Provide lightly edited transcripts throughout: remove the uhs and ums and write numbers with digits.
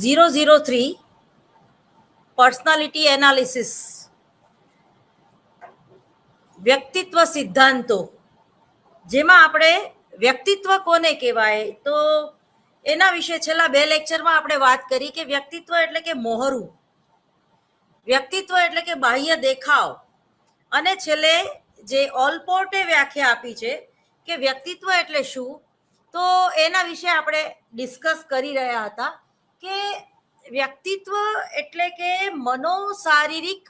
003 personality analysis વ્યક્તિત્વ સિદ્ધાંતો, જેમાં આપણે વ્યક્તિત્વ કોને કહેવાય તો એના વિશે છેલ્લા 2 લેક્ચરમાં આપણે વાત કરી કે વ્યક્તિત્વ એટલે કે મોહરું, વ્યક્તિત્વ એટલે કે બાહ્ય દેખાવ, અને છેલ્લે જે ઓલપોર્ટે વ્યાખ્યા આપી છે કે વ્યક્તિત્વ એટલે શું, તો એના વિશે આપણે ડિસ્કસ કરી રહ્યા હતા કે વ્યક્તિત્વ એટલે કે મનોશારીરિક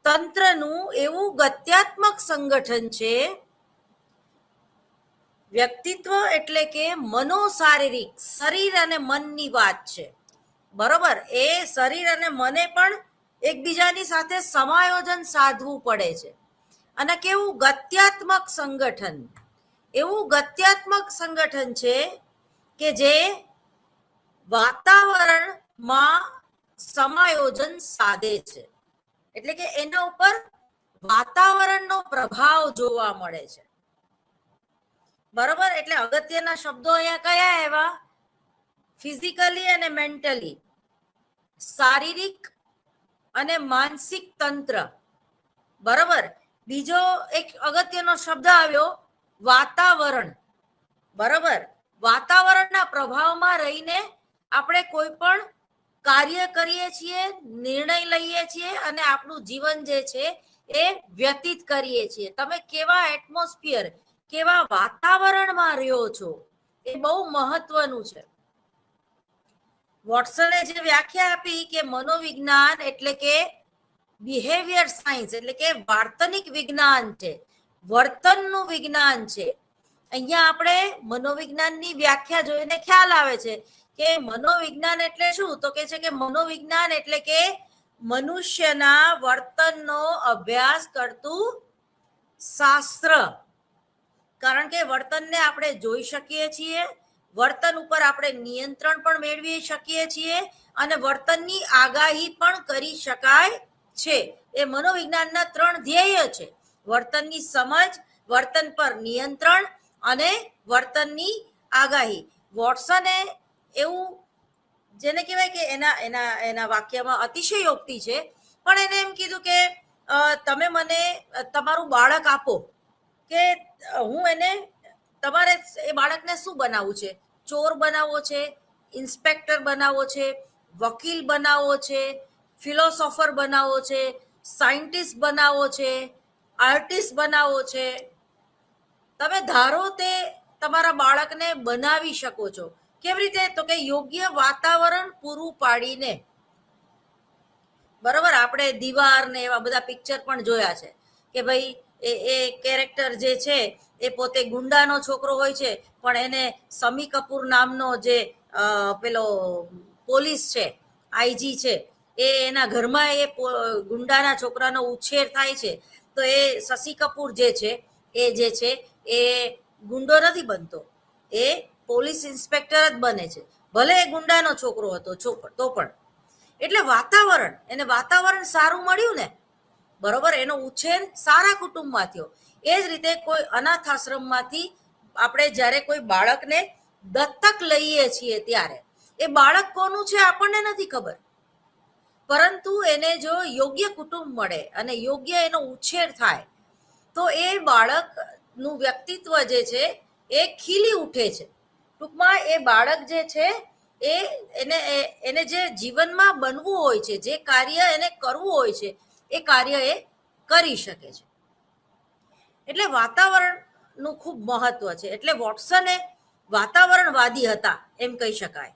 તંત્રનું એવું ગત્યાત્મક સંગઠન છે. વ્યક્તિત્વ એટલે કે મનોશારીરિક, શરીર અને મનની વાત છે. બરોબર, એ શરીર અને મને પણ એકબીજાની સાથે સમાયોજન સાધવું પડે છે. અને કેવું ગત્યાત્મક સંગઠન, એવું ગત્યાત્મક સંગઠન છે કે જે વાતાવરણમાં સમાયોજન સાધે છે. એટલે કે એના ઉપર વાતાવરણનો પ્રભાવ જોવા મળે છે. બરોબર, એટલે અગત્યના શબ્દો અહીંયા કયા આવ્યા? ફિઝિકલી અને મેન્ટલી, શારીરિક અને માનસિક તંત્ર. બરોબર, બીજો એક અગત્યનો શબ્દ આવ્યો વાતાવરણ. બરોબર, વાતાવરણના પ્રભાવમાં રહીને આપણે કોઈ પણ કાર્ય કરીએ છીએ, નિર્ણય લઈએ છીએ અને આપણું જીવન જે છે એ વ્યતીત કરીએ છીએ. તમે કેવા એટમોસ્ફિયર, કેવા વાતાવરણમાં રહ્યો છો, એ બહુ મહત્વનું છે. વોટસને જે વ્યાખ્યા આપી કે મનોવિજ્ઞાન એટલે કે બિહેવિયર સાયન્સ એટલે કે વર્તનિક વિજ્ઞાન છે, વર્તનનું વિજ્ઞાન છે. અહીંયા આપણે મનોવિજ્ઞાનની વ્યાખ્યા જોઈને ખ્યાલ આવે છે કે મનોવિજ્ઞાન એટલે શું, તો કે છે કે મનોવિજ્ઞાન એટલે કે મનુષ્યના વર્તનનો અભ્યાસ કરતું શાસ્ત્ર. કારણ કે વર્તનને આપણે જોઈ શકીએ છીએ, વર્તન ઉપર આપણે નિયંત્રણ પણ મેળવી શકીએ છીએ અને વર્તનની આગાહી પણ કરી શકાય છે. એ મનોવિજ્ઞાનના 3 ધ્યેય છે: વર્તનની સમજ, વર્તન પર નિયંત્રણ અને વર્તનની આગાહી. વોટસને એવું જેને કહેવાય કે એના વાક્યમાં અતિશયોક્તિ છે, પણ એને એમ કીધું કે તમે મને તમારું બાળક આપો કે હું એને, તમારે એ બાળકને શું બનાવવું છે? ચોર બનાવવો છે, ઇન્સ્પેક્ટર બનાવવો છે, વકીલ બનાવવો છે, ફિલોસોફર બનાવવો છે, સાયન્ટિસ્ટ બનાવવો છે, આર્ટિસ્ટ બનાવવો છે. તમે ધારો તે તમારા બાળકને બનાવી શકો છો. કેવી રીતે? તો કે યોગ્ય વાતાવરણ પૂરું પાડીને. બરોબર, આપણે દીવાર ને એવા બધા પિક્ચર પણ જોયા છે કે ભાઈ એ કેરેક્ટર જે છે એ પોતે ગુંડાનો છોકરો હોય છે, પણ એને શમી કપૂર નામનો જે પેલો પોલીસ છે, આઈજી છે, એ એના ઘરમાં એ ગુંડાના છોકરાનો ઉછેર થાય છે. તો એ શશી કપૂર જે છે એ ગુંડો નથી બનતો, એ પોલીસ ઇન્સ્પેક્ટર જ બને છે, ભલે એ ગુંડાનો છોકરો હતો તો પણ. એટલે વાતાવરણ, એને વાતાવરણ સારું મળ્યું ને, બરોબર, એનો ઉછેર સારા કુટુંબમાં થયો. એ જ રીતે કોઈ અનાથ આશ્રમમાંથી આપણે જ્યારે કોઈ બાળકને દત્તક લઈએ છીએ ત્યારે એ બાળક કોનું છે આપણને નથી ખબર, પરંતુ એને જો યોગ્ય કુટુંબ મળે અને યોગ્ય એનો ઉછેર થાય તો એ બાળકનું વ્યક્તિત્વ જે છે એ ખીલી ઉઠે છે. ટૂંકમાં એ બાળક જે છે એને જે જીવનમાં બનવું હોય છે, જે કાર્ય એને કરવું હોય છે, એ કાર્ય એ કરી શકે છે. એટલે વાતાવરણનું ખૂબ મહત્વ છે. એટલે વોટસને વાતાવરણવાદી હતા એમ કહી શકાય.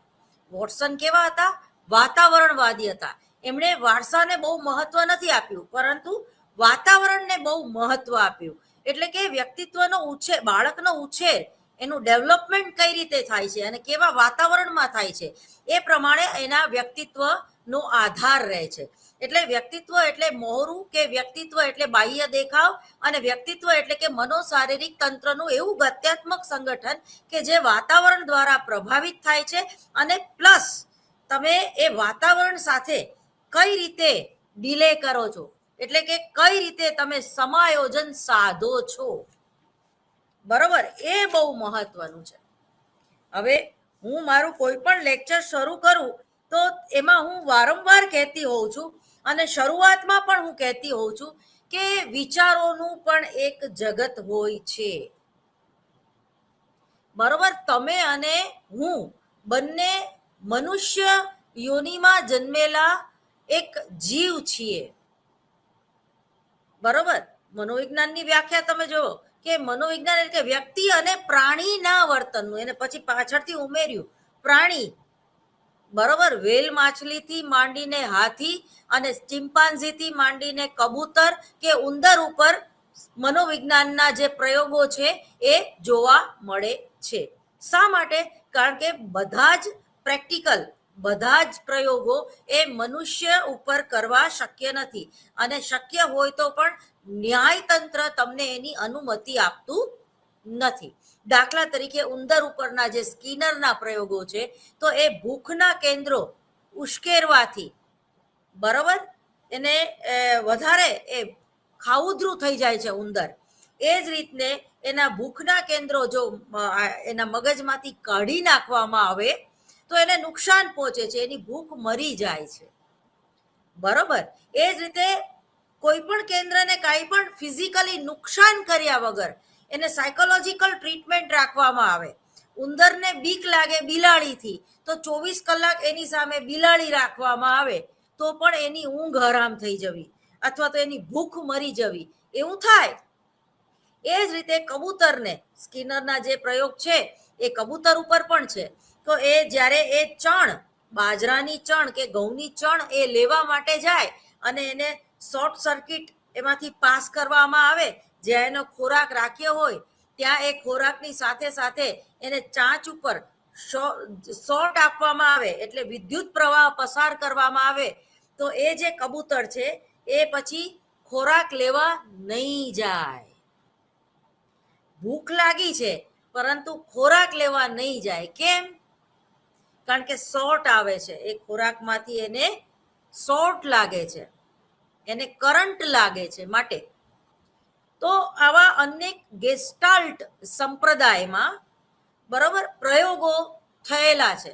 વોટસન કેવા હતા? વાતાવરણવાદી હતા. એમણે વારસાને બહુ મહત્વ નથી આપ્યું, પરંતુ વાતાવરણને બહુ મહત્વ આપ્યું. એટલે કે વ્યક્તિત્વનો ઉછેર, બાળકનો ઉછેર, એનું ડેવલપમેન્ટ કઈ રીતે થાય છે અને કેવા વાતાવરણમાં થાય છે, એ પ્રમાણે એના વ્યક્તિત્વનો આધાર રહે છે. એટલે વ્યક્તિત્વ એટલે મોહરું, કે વ્યક્તિત્વ એટલે બાહ્ય દેખાવ, અને વ્યક્તિત્વ એટલે કે મનોશારીરિક તંત્રનું એવું ગત્યાત્મક સંગઠન કે જે વાતાવરણ દ્વારા પ્રભાવિત થાય છે. અને પ્લસ તમે એ વાતાવરણ સાથે કઈ રીતે ડીલે કરો છો, એટલે કે કઈ રીતે તમે સમાયોજન સાધો છો. બરોબર, એ બહુ મહત્વનું છે. હવે હું મારું કોઈ પણ લેક્ચર શરૂ કરું તો એમાં હું વારંવાર કહેતી હોઉં છું અને શરૂઆતમાં પણ હું કહેતી હોઉં છું કે વિચારોનું પણ એક જગત હોય છે. બરોબર, તમે અને હું બંને મનુષ્ય યોનિમાં જન્મેલા એક જીવ છીએ. બરોબર, મનોવિજ્ઞાનની વ્યાખ્યા તમે જુઓ કે મનોવિજ્ઞાન એટલે વ્યક્તિ અને પ્રાણીના વર્તનનું, એને પછી પાછળથી ઉમેર્યું પ્રાણી. બરોબર, વેલ માછલીથી માંડીને હાથી અને ચિમ્પાન્ઝીથી માંડીને કબૂતર કે ઉંદર ઉપર મનોવિજ્ઞાનના જે પ્રયોગો છે એ જોવા મળે છે. શા માટે? કારણ કે બધા જ પ્રેક્ટિકલ, બધા જ પ્રયોગો એ મનુષ્ય ઉપર કરવા શક્ય નથી, અને શક્ય હોય તો પણ ન્યાયતંત્ર તમને એની અનુમતિ આપતું નથી. દાખલા તરીકે ઉંદર ઉપરના જે સ્કિનરના પ્રયોગો છે, તો એ ભૂખના કેન્દ્રો ઉશ્કેરવાથી બરોબર એને વધારે એ ખાઉધરું થઈ જાય છે ઉંદર. એ જ રીતને એના ભૂખના કેન્દ્રો જો એના મગજમાંથી કાઢી નાખવામાં આવે તો એને નુકસાન પહોંચે છે, એની ભૂખ મરી જાય છે. બરોબર, એ જ રીતે કોઈ પણ કેન્દ્રને કાંઈ પણ ફિઝિકલી નુકસાન કર્યા વગર એને સાયકોલોજીકલ ટ્રીટમેન્ટ રાખવામાં આવે. ઉંદરને બીક લાગે બિલાડીથી, તો 24 કલાક એની સામે બિલાડી રાખવામાં આવે તો પણ એની ઊંઘ હરામ થઈ જવી અથવા તો એની ભૂખ મરી જવી, એવું થાય. એ જ રીતે કબૂતરને સ્કિનરના જે પ્રયોગ છે એ કબૂતર ઉપર પણ છે. તો એ જ્યારે એ ચણ, બાજરાની ચણ કે ઘઉંની ચણ એ લેવા માટે જાય અને એને શોર્ટ સર્કિટ એમાંથી પાસ કરવામાં આવે, જ્યાં એનો ખોરાક રાખ્યો હોય ત્યાં એ ખોરાકની સાથે સાથે એને ચાંચ ઉપર શોર્ટ આપવામાં આવે, એટલે વિદ્યુત પ્રવાહ પસાર કરવામાં આવે, તો એ જે કબૂતર છે એ પછી ખોરાક લેવા નહીં જાય. ભૂખ લાગી છે પરંતુ ખોરાક લેવા નહીં જાય. કેમ? કારણ કે શોર્ટ આવે છે, એ ખોરાકમાંથી એને શોર્ટ લાગે છે, એને કરંટ લાગે છે માટે. તો આવા અનેક ગેસ્ટાલ્ટ સંપ્રદાયમાં બરોબર પ્રયોગો થયેલા છે.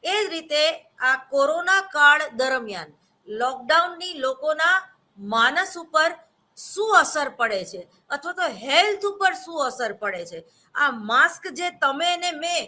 એ જ રીતે આ કોરોના કાળ દરમિયાન લોકડાઉનની લોકોના માનસ ઉપર શું અસર પડે છે અથવા તો હેલ્થ ઉપર શું અસર પડે છે. આ માસ્ક જે તમે ને મેં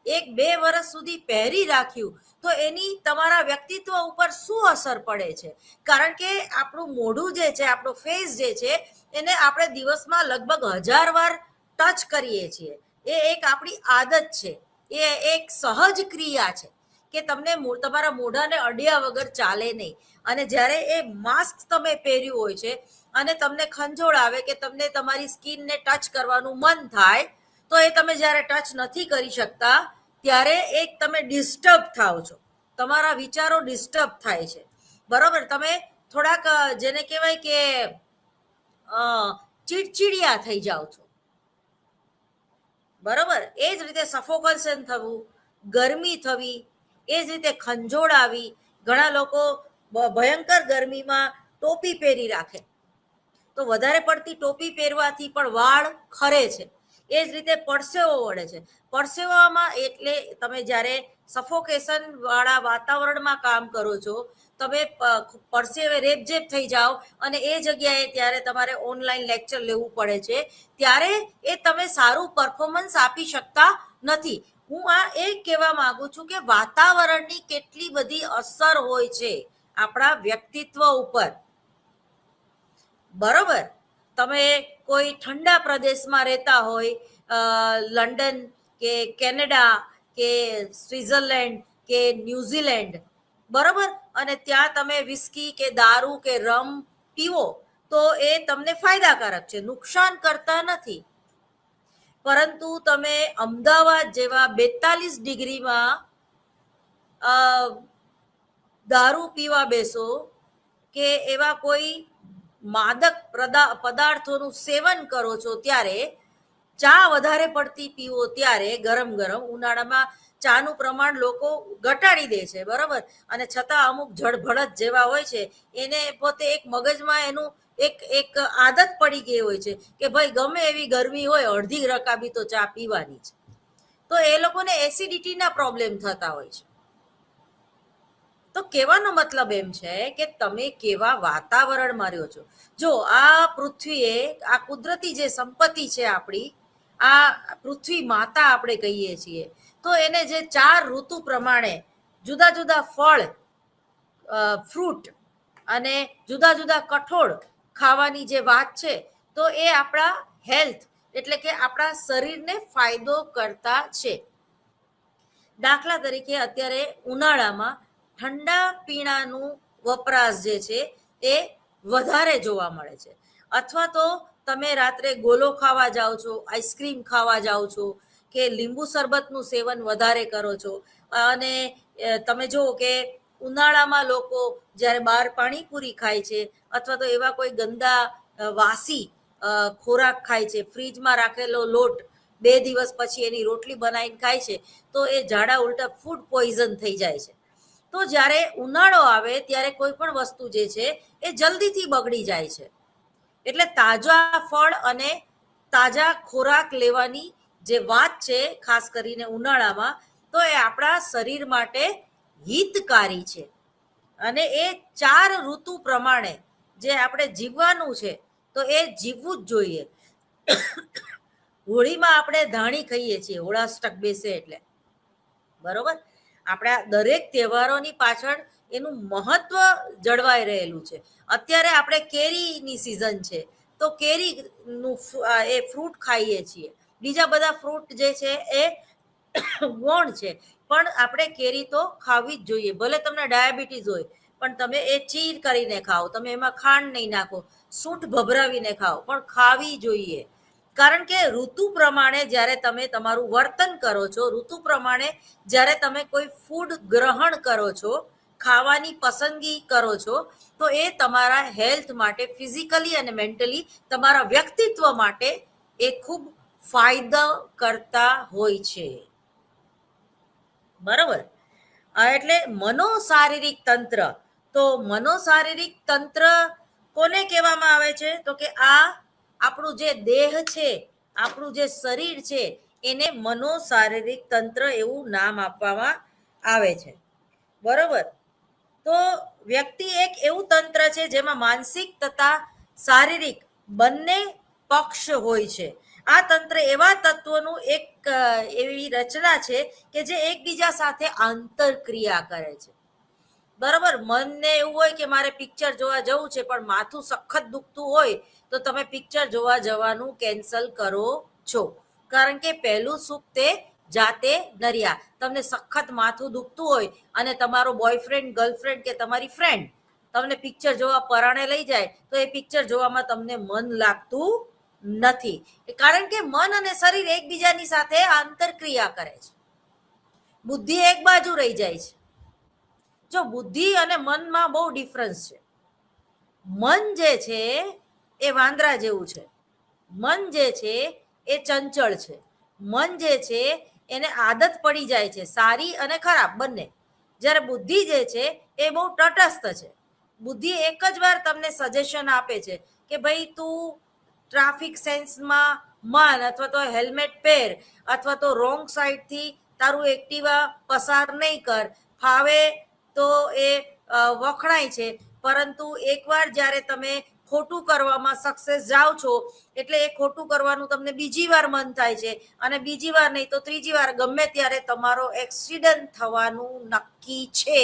1-2 વર્ષ સુધી પહેરી રાખ્યું, તો એની તમારા વ્યક્તિત્વ ઉપર શું અસર પડે છે? કારણ કે આપણું મોઢું જે છે, આપણો ફેસ જે છે, એને આપણે દિવસમાં લગભગ 1000 વાર ટચ કરીએ છીએ. એ એક આપણી આદત છે, એ એક સહજ ક્રિયા છે કે તમને તમારા મોઢાને અડ્યા વગર ચાલે નહીં. અને જ્યારે એ માસ્ક તમે પહેર્યું હોય છે અને તમને ખંજોળ આવે કે તમને તમારી સ્કિનને ટચ કરવાનું મન થાય, તો એ તમે જ્યારે ટચ નથી કરી શકતા ત્યારે એક તમે ડિસ્ટર્બ થાવ છો, તમારા વિચારો ડિસ્ટર્બ થાય છે. બરોબર, તમે થોડાક જેને કહેવાય કે ચીડચીડિયા થઈ જાઓ છો. બરોબર, એ જ રીતે સફોકેશન થવું, ગરમી થવી, એ જ રીતે ખંજોળ આવી. ઘણા લોકો ભયંકર ગરમીમાં ટોપી પહેરી રાખે, તો વધારે પડતી ટોપી પહેરવાથી પણ વાળ ખરે છે. એ જ રીતે પરસેવો વળે છે. પરસેવામાં એટલે તમે જ્યારે સફોકેશન વાળા વાતાવરણમાં કામ કરો છો, તમે પરસેવે રેપઝેપ થઈ જાઓ અને એ જગ્યાએ ત્યારે તમારે ઓનલાઈન લેક્ચર લેવું પડે છે, ત્યારે એ તમે સારું પરફોર્મન્સ આપી શકતા નથી. હું આ એ કહેવા માંગુ છું કે વાતાવરણની કેટલી બધી અસર હોય છે આપણા વ્યક્તિત્વ ઉપર. બરોબર, તમે કોઈ ઠંડા પ્રદેશમાં રહેતા હોય, લંડન કે કેનેડા કે સ્વિટ્ઝરલેન્ડ કે ન્યુઝીલેન્ડ, બરોબર, અને ત્યાં તમે વિસ્કી કે દારૂ કે રમ પીવો તો એ તમને ફાયદાકારક છે, નુકસાન કરતા નથી. પરંતુ તમે અમદાવાદ જેવા 42 ડિગ્રીમાં દારૂ પીવા બેસો કે એવા કોઈ માદક પદાર્થોનું સેવન કરો છો, ત્યારે ચા વધારે પડતી પીવો ત્યારે ગરમ ગરમ ઉનાળામાં ચાનું પ્રમાણ લોકો ઘટાડી દે છે, બરોબર, અને છતાં અમુક જળભળત જેવા હોય છે એને પોતે એક મગજમાં એનું એક આદત પડી ગઈ હોય છે કે ભાઈ ગમે એવી ગરમી હોય અડધી રકાબી તો ચા પીવાની છે. તો એ લોકોને એસિડિટીના પ્રોબ્લેમ થતા હોય છે. તો કહેવાનો મતલબ એમ છે કે તમે કેવા વાતાવરણમાં રહ્યો છો. જો આ પૃથ્વીએ, આ કુદરતી જે સંપત્તિ છે આપણી, આ પૃથ્વી માતા આપણે કહીએ છીએ, તો એને જે 4 ઋતુ પ્રમાણે જુદા જુદા ફળ, ફ્રૂટ અને જુદા જુદા કઠોળ ખાવાની જે વાત છે, તો એ આપણા હેલ્થ એટલે કે આપણા શરીરને ફાયદો કરતા છે. દાખલા તરીકે અત્યારે ઉનાળામાં ઠંડા પીણાનું વપરાશ જે છે એ વધારે જોવા મળે છે. અથવા તો તમે રાત્રે ગોલો ખાવા જાઓ છો, આઈસ્ક્રીમ ખાવા જાઓ છો, કે લીંબુ શરબતનું સેવન વધારે કરો છો. અને તમે જુઓ કે ઉનાળામાં લોકો જ્યારે બહાર પાણીપુરી ખાય છે અથવા તો એવા કોઈ ગંદા વાસી ખોરાક ખાય છે, ફ્રીજમાં રાખેલો લોટ 2 દિવસ પછી એની રોટલી બનાવીને ખાય છે, તો એ ઝાડા ઉલટા ફૂડ પોઈઝન થઈ જાય છે. તો જ્યારે ઉનાળો આવે ત્યારે કોઈ પણ વસ્તુ જે છે એ જલ્દીથી બગડી જાય છે. એટલે તાજા ફળ અને તાજા ખોરાક લેવાની જે વાત છે, ખાસ કરીને ઉનાળામાં, તો એ આપણા શરીર માટે હિતકારી છે. અને એ 4 ઋતુ પ્રમાણે જે આપણે જીવવાનું છે, તો એ જીવવું જ જોઈએ. હોળીમાં આપણે ધાણી ખાઈએ છીએ, હોળાષ્ટક બેસે એટલે, બરોબર. આપણા દરેક તહેવારોની પાછળ એનું મહત્વ જળવાઈ રહેલું છે. અત્યારે આપણે કેરીની સિઝન છે, તો કેરીનું એ ફ્રૂટ ખાઈએ છીએ. બીજા બધા ફ્રૂટ જે છે એ ગૌણ છે, પણ આપણે કેરી તો ખાવી જ જોઈએ. ભલે તમને ડાયાબિટીસ હોય, પણ તમે એ ચીર કરીને ખાઓ, તમે એમાં ખાંડ નહીં નાખો, સૂંઠ ભભરાવીને ખાઓ, પણ ખાવી જોઈએ. કારણ કે ઋતુ પ્રમાણે જ્યારે તમે તમારું વર્તન કરો છો, ઋતુ પ્રમાણે જ્યારે તમે કોઈ ફૂડ ગ્રહણ કરો છો, ખાવાની પસંદગી કરો છો, તો એ તમારા હેલ્થ માટે, ફિઝિકલી અને મેન્ટલી, તમારા વ્યક્તિત્વ માટે એ ખૂબ ફાયદા કરતા હોય છે. બરોબર. એટલે મનોશારીરિક તંત્ર, તો મનોશારીરિક તંત્ર કોને કહેવામાં આવે છે? તો કે આ આપણું જે દેહ છે, આપણું જે શરીર છે, એને મનોશારીરિક તંત્ર એવું નામ આપવામાં આવે છે. બરોબર. તો વ્યક્તિ એક એવું તંત્ર છે જેમાં માનસિક તથા શારીરિક બંને પક્ષ હોય છે. આ તંત્ર એવા તત્વોનું એક એવી રચના છે કે જે એકબીજા સાથે આંતરક્રિયા કરે છે. બરાબર. મનને એવું હોય કે મારે પિક્ચર જોવા જવું છે, પણ માથું સખત દુખતું હોય, તો તમે પિક્ચર જોવા જવાનું કેન્સલ કરો છો. કારણ કે પહેલું સુખ તે જાતે નર્યા. તમને સખત માથું દુખતું હોય અને તમારો બોયફ્રેન્ડ, ગર્લફ્રેન્ડ કે તમારી ફ્રેન્ડ તમને પિક્ચર જોવા પરાણે લઈ જાય, તો એ પિક્ચર જોવામાં તમને મન લાગતું નથી. કારણ કે મન અને શરીર એકબીજાની સાથે આંતરક્રિયા કરે છે. બુદ્ધિ એક બાજુ રહી જાય છે. જો બુદ્ધિ અને મનમાં બહુ ડિફરન્સ છે. મન જે છે એ વાંદરા જેવું છે. મન જે છે એ ચંચળ છે. મન જે છે એને આદત પડી જાય છે, સારી અને ખરાબ બંને. જ્યારે બુદ્ધિ જે છે એ બહુ તટસ્થ છે. બુદ્ધિ એક જ વાર તમને સજેશન આપે છે કે ભાઈ તું ટ્રાફિક સેન્સમાં માન, અથવા તો હેલ્મેટ પહેર, અથવા તો રોંગ સાઈડથી તારું એક્ટિવા પસાર નહીં કર. ફાવે તો એ વખણાય છે, પરંતુ એકવાર જ્યારે તમે ખોટું કરવામાં સક્સેસ જાઓ છો, એટલે એ ખોટું કરવાનું તમને બીજી વાર મન થાય છે, અને બીજી વાર નહીં તો ત્રીજી વાર ગમે ત્યારે તમારો એક્સિડન્ટ થવાનું નક્કી છે.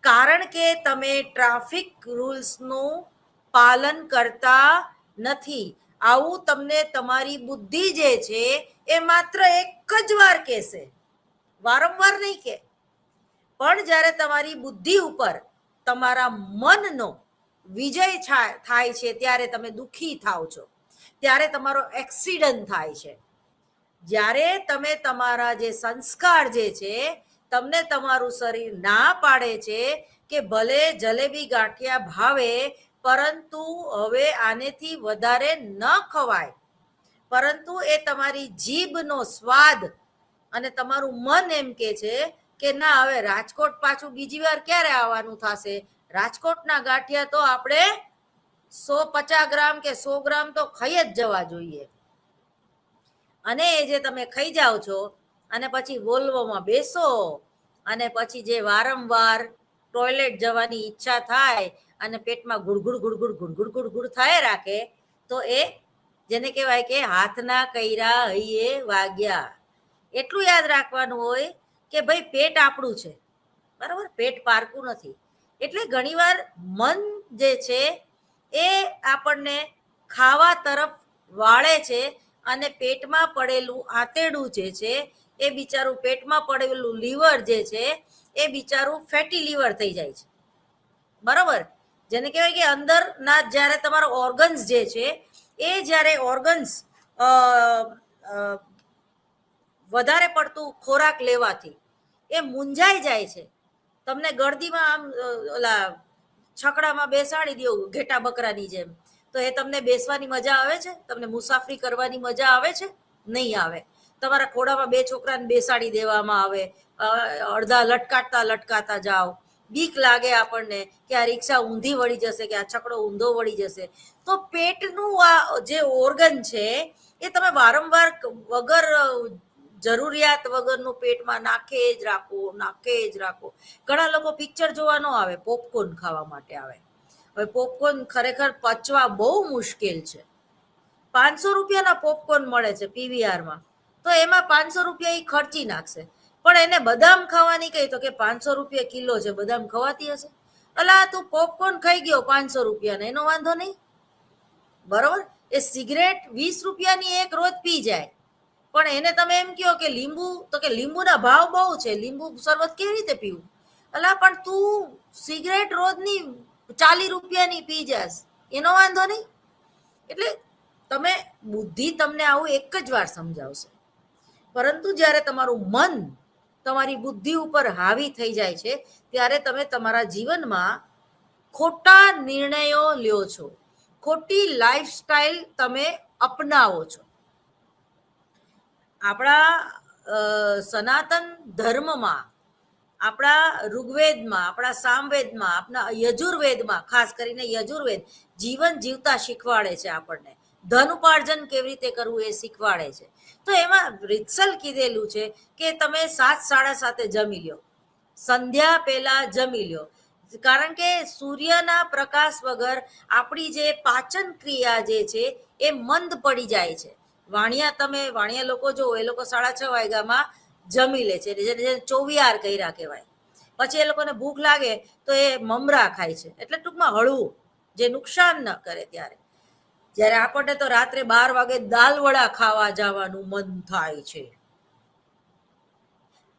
કારણ કે તમે ટ્રાફિક રૂલ્સનું પાલન કરતા નથી. આવું તમને તમારી બુદ્ધિ જે છે એ માત્ર એક જ વાર કહેશે, વારંવાર નહીં કે. પણ જ્યારે તમારી બુદ્ધિ ઉપર તમારા મનનો વિજય થાય છે, ત્યારે તમે દુઃખી થાવ છો, ત્યારે તમારો એક્સિડન્ટ થાય છે. જ્યારે તમે તમારા જે સંસ્કાર જે છે, તમને તમારું શરીર ના પાડે છે કે ભલે જલેબી ગાંઠિયા ભાવે, પરંતુ હવે આનેથી વધારે ન ખવાય, પરંતુ એ તમારી જીભનો સ્વાદ અને તમારું મન એમ કે છે કે ના, હવે રાજકોટ પાછું બીજી વાર ક્યારે આવવાનું થશે? રાજકોટના ગાંઠિયા તો આપણે 150 ગ્રામ કે 100 ગ્રામ તો ખાઈ જ જવા જોઈએ. અને એ જે તમે ખાઈ જાઓ છો, અને પછી વોલ્વોમાં બેસો અને પછી જે વારંવાર ટોયલેટ જવાની ઈચ્છા થાય અને પેટમાં ગુડગુડ ગુડગુડ ગુડગુડ ગુડગુડ થાય રાખે, તો એ જેને કહેવાય કે હાથના કૈરા હૈયે વાગ્યા. એટલું યાદ રાખવાનું હોય કે ભાઈ પેટ આપણું છે, બરાબર, પેટ પારકું નથી. એટલે ઘણીવાર મન જે છે એ આપણને ખાવા તરફ વાળે છે, અને પેટમાં પડેલું આંતરડું જે છે એ બિચારું, પેટમાં પડેલું લીવર જે છે એ બિચારું ફેટી લીવર થઈ જાય છે, બરાબર. જેને કહેવાય કે અંદરના જ્યારે તમારા ઓર્ગન્સ જે છે એ જ્યારે ઓર્ગન્સ વધારે પડતું ખોરાક લેવાથી એ મૂંઝાઈ જાય છે. તમને ગળદીમાં આમ ઓલા છકડામાં બેસાડી દો ઘેટા બકરાની જેમ, તો એ તમને બેસવાની મજા આવે છે? તમને મુસાફરી કરવાની મજા આવે છે? નહીં આવે. તમારા ખોડામાં બે છોકરાને બેસાડી દેવામાં આવે, અડધા લટકાતા લટકાતા જાઓ, બીક લાગે આપણને કે આ રિક્ષા ઊંધી વળી જશે, કે આ છકડો ઊંધો વળી જશે. તો પેટનું આ જે ઓર્ગન છે એ તમે વારંવાર વગર જરૂરિયાત વગરનું પેટમાં નાખે જ રાખો, નાખે જ રાખો. ઘણા લોકો પિક્ચર જોવા ન આવે, પોપકોર્ન ખાવા માટે આવે. હવે પોપકોર્ન ખરેખર પચવા બહુ મુશ્કેલ છે. 500 રૂપિયાના પોપકોર્ન મળે છે પીવીઆરમાં, તો એમાં 500 રૂપિયા એ ખર્ચી નાખશે. પણ એને બદામ ખાવાની કહી તો કે 500 રૂપિયા કિલો છે, બદામ ખવાતી હશે? અલા તું પોપકોર્ન ખાઈ ગયો 500 રૂપિયાને, એનો વાંધો નહીં, બરોબર. એ સિગરેટ 20 રૂપિયાની એક રોજ પી જાય, પણ એને તમે એમ કહો કે લીંબુ, તો કે લીંબુના ભાવ બહુ છે, લીંબુ શરબત કેવી રીતે પીવું? અલા પણ તું સિગરેટ રોજની 40 રૂપિયાની પી જાસ, એનો વાંધો નહીં. એટલે તમે બુદ્ધિ તમને આવું એક જ વાર સમજાવશે, પરંતુ જ્યારે તમારું મન તમારી બુદ્ધિ ઉપર હાવી થઈ જાય છે ત્યારે તમે તમારા જીવનમાં ખોટા નિર્ણયો લ્યો છો, ખોટી લાઈફસ્ટાઈલ તમે અપનાવો છો. આપણા સનાતન ધર્મમાં, આપણા ઋગ્વેદમાં, આપણા સામવેદમાં, આપણા યજુર્વેદમાં, ખાસ કરીને યજુર્વેદ જીવન જીવતા શીખવાડે છે આપણને. ધન ઉપાર્જન કેવી રીતે કરવું એ શીખવાડે છે. તો એમાં રીતસર કીધેલું છે કે તમે 7:30 જમી લ્યો, સંધ્યા પહેલા જમી લ્યો. કારણ કે સૂર્યના પ્રકાશ વગર આપણી જે પાચન ક્રિયા જે છે એ મંદ પડી જાય છે. વાણિયા લોકો જો, એ લોકો 6:30 વાગ્યામાં જમી લે છે, જેને ચોવિયાર કર્યા કહેવાય. પછી એ લોકોને ભૂખ લાગે તો એ મમરા ખાય છે, એટલે ટૂંકમાં હળવું, જે નુકસાન ન કરે. જ્યારે આપણને તો રાત્રે 12 વાગે દાલ વડા ખાવા જવાનું મન થાય છે,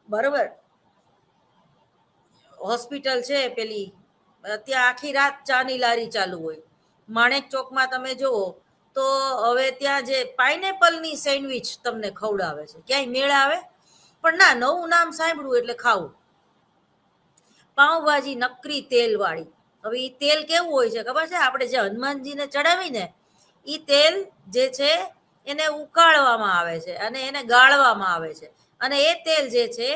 બરોબર. હોસ્પિટલ છે પેલી, ત્યાં આખી રાત ચાની લારી ચાલુ હોય. માણેક ચોકમાં તમે જુઓ તો હવે ત્યાં જે પાઇનેપલની સેન્ડવિચ તમને ખવડાવે છે, ક્યાંય મેળ આવે? પણ ના, નવું નામ સાંભળ્યું એટલે ખાવું. પાઉંભાજી નકરી તેલ વાળી. હવે એ તેલ કેવું હોય છે ખબર છે? આપણે જે હનુમાનજીને ચડાવીને એ તેલ જે છે એને ઉકાળવામાં આવે છે અને એને ગાળવામાં આવે છે, અને એ તેલ જે છે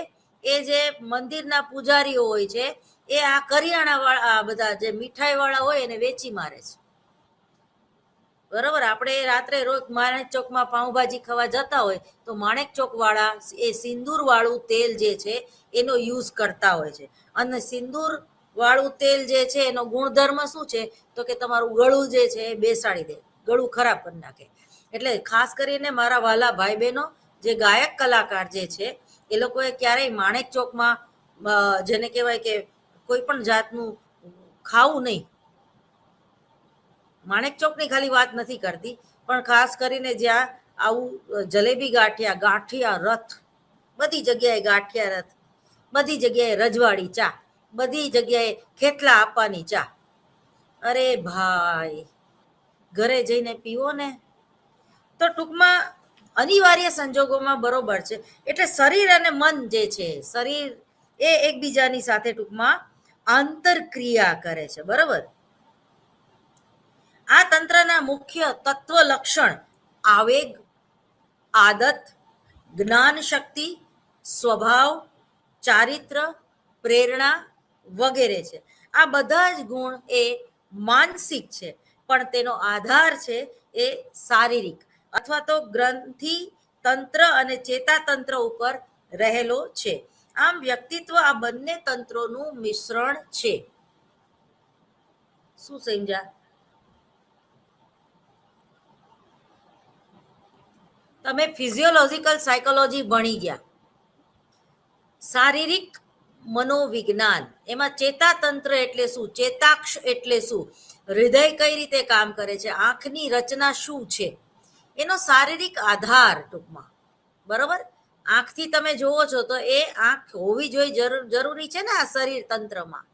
એ જે મંદિરના પૂજારીઓ હોય છે એ આ કરિયાણા વાળા, બધા જે મીઠાઈ વાળા હોય એને વેચી મારે છે, બરોબર. આપણે રાત્રે રોજ માણેક ચોકમાં પાઉંભાજી ખાવા જતા હોય તો માણેક ચોક વાળા એ સિંદૂર વાળું તેલ જે છે એનો યુઝ કરતા હોય છે. અને સિંદૂર વાળું તેલ જે છે એનો ગુણધર્મ શું છે તો કે તમારું ગળું જે છે એ બેસાડી દે, ગળું ખરાબ કરી નાખે. એટલે ખાસ કરીને મારા વાલા ભાઈ બહેનો, જે ગાયક કલાકાર જે છે એ લોકોએ ક્યારેય માણેક ચોકમાં જેને કહેવાય કે કોઈ પણ જાતનું ખાવું નહીં. માણેક ચોકની ખાલી વાત નથી કરતી, પણ ખાસ કરીને જ્યાં આવું જલેબી ગાંઠિયા, ગાંઠિયા રથ, બધી જગ્યાએ ગાંઠિયા રથ, બધી જગ્યાએ રજવાડી ચા, બધી જગ્યાએ ખેતલા આપવાની ચા. અરે ભાઈ, ઘરે જઈને પીવો ને તો ટૂંકમાં અનિવાર્ય સંજોગોમાં બરોબર છે. એટલે શરીર અને મન જે છે, શરીર એ એકબીજાની સાથે ટૂંકમાં આંતરક્રિયા કરે છે, બરોબર. આ તંત્રના મુખ્ય તત્વ લક્ષણ આવેગ, આદત, જ્ઞાન શક્તિ, સ્વભાવ, ચારિત્ર, પ્રેરણા વગેરે છે. આ બધા જ ગુણ એ માનસિક છે, પણ તેનો આધાર છે એ શારીરિક અથવા તો ગ્રંથિ તંત્ર અને ચેતાતંત્ર ઉપર રહેલો છે. આમ વ્યક્તિત્વ આ બંને તંત્રોનું મિશ્રણ છે. શું સમજ્યા? તમે ફિઝિયોલોજીકલ સાયકોલોજી ભણી ગયા, શારીરિક મનોવિજ્ઞાન, એમાં ચેતાતંત્ર એટલે શું, ચેતાક્ષ એટલે શું, હૃદય કઈ રીતે કામ કરે છે, આંખની રચના શું છે, એનો શારીરિક આધાર ટૂંકમાં. બરોબર, આંખથી તમે જોવો છો તો એ આંખ હોવી જોઈએ, જરૂરી છે ને આ શરીર તંત્રમાં.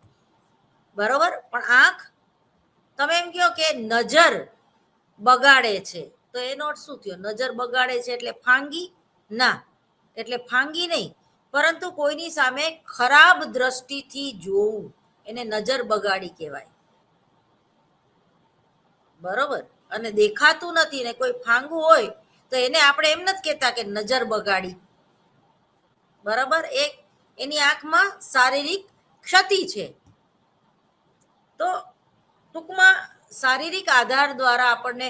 બરોબર, પણ આંખ, તમે એમ કહો કે નજર બગાડે છે, તો એનો અર્થ શું થયો? નજર બગાડે છે એટલે ફાંગી? ના, એટલે ફાંગી નહીં, પરંતુ કોઈની સામે ખરાબ દ્રષ્ટિથી જોવું, એને નજર બગાડી કહેવાય. બરોબર, અને દેખાતું નથી ને કોઈ ફાંગું હોય તો એને આપણે એમ નથી કહેતા કે નજર બગાડી. બરાબર, એક એની આંખમાં શારીરિક ક્ષતિ છે. તો ટૂંકમાં શારીરિક આધાર દ્વારા આપણને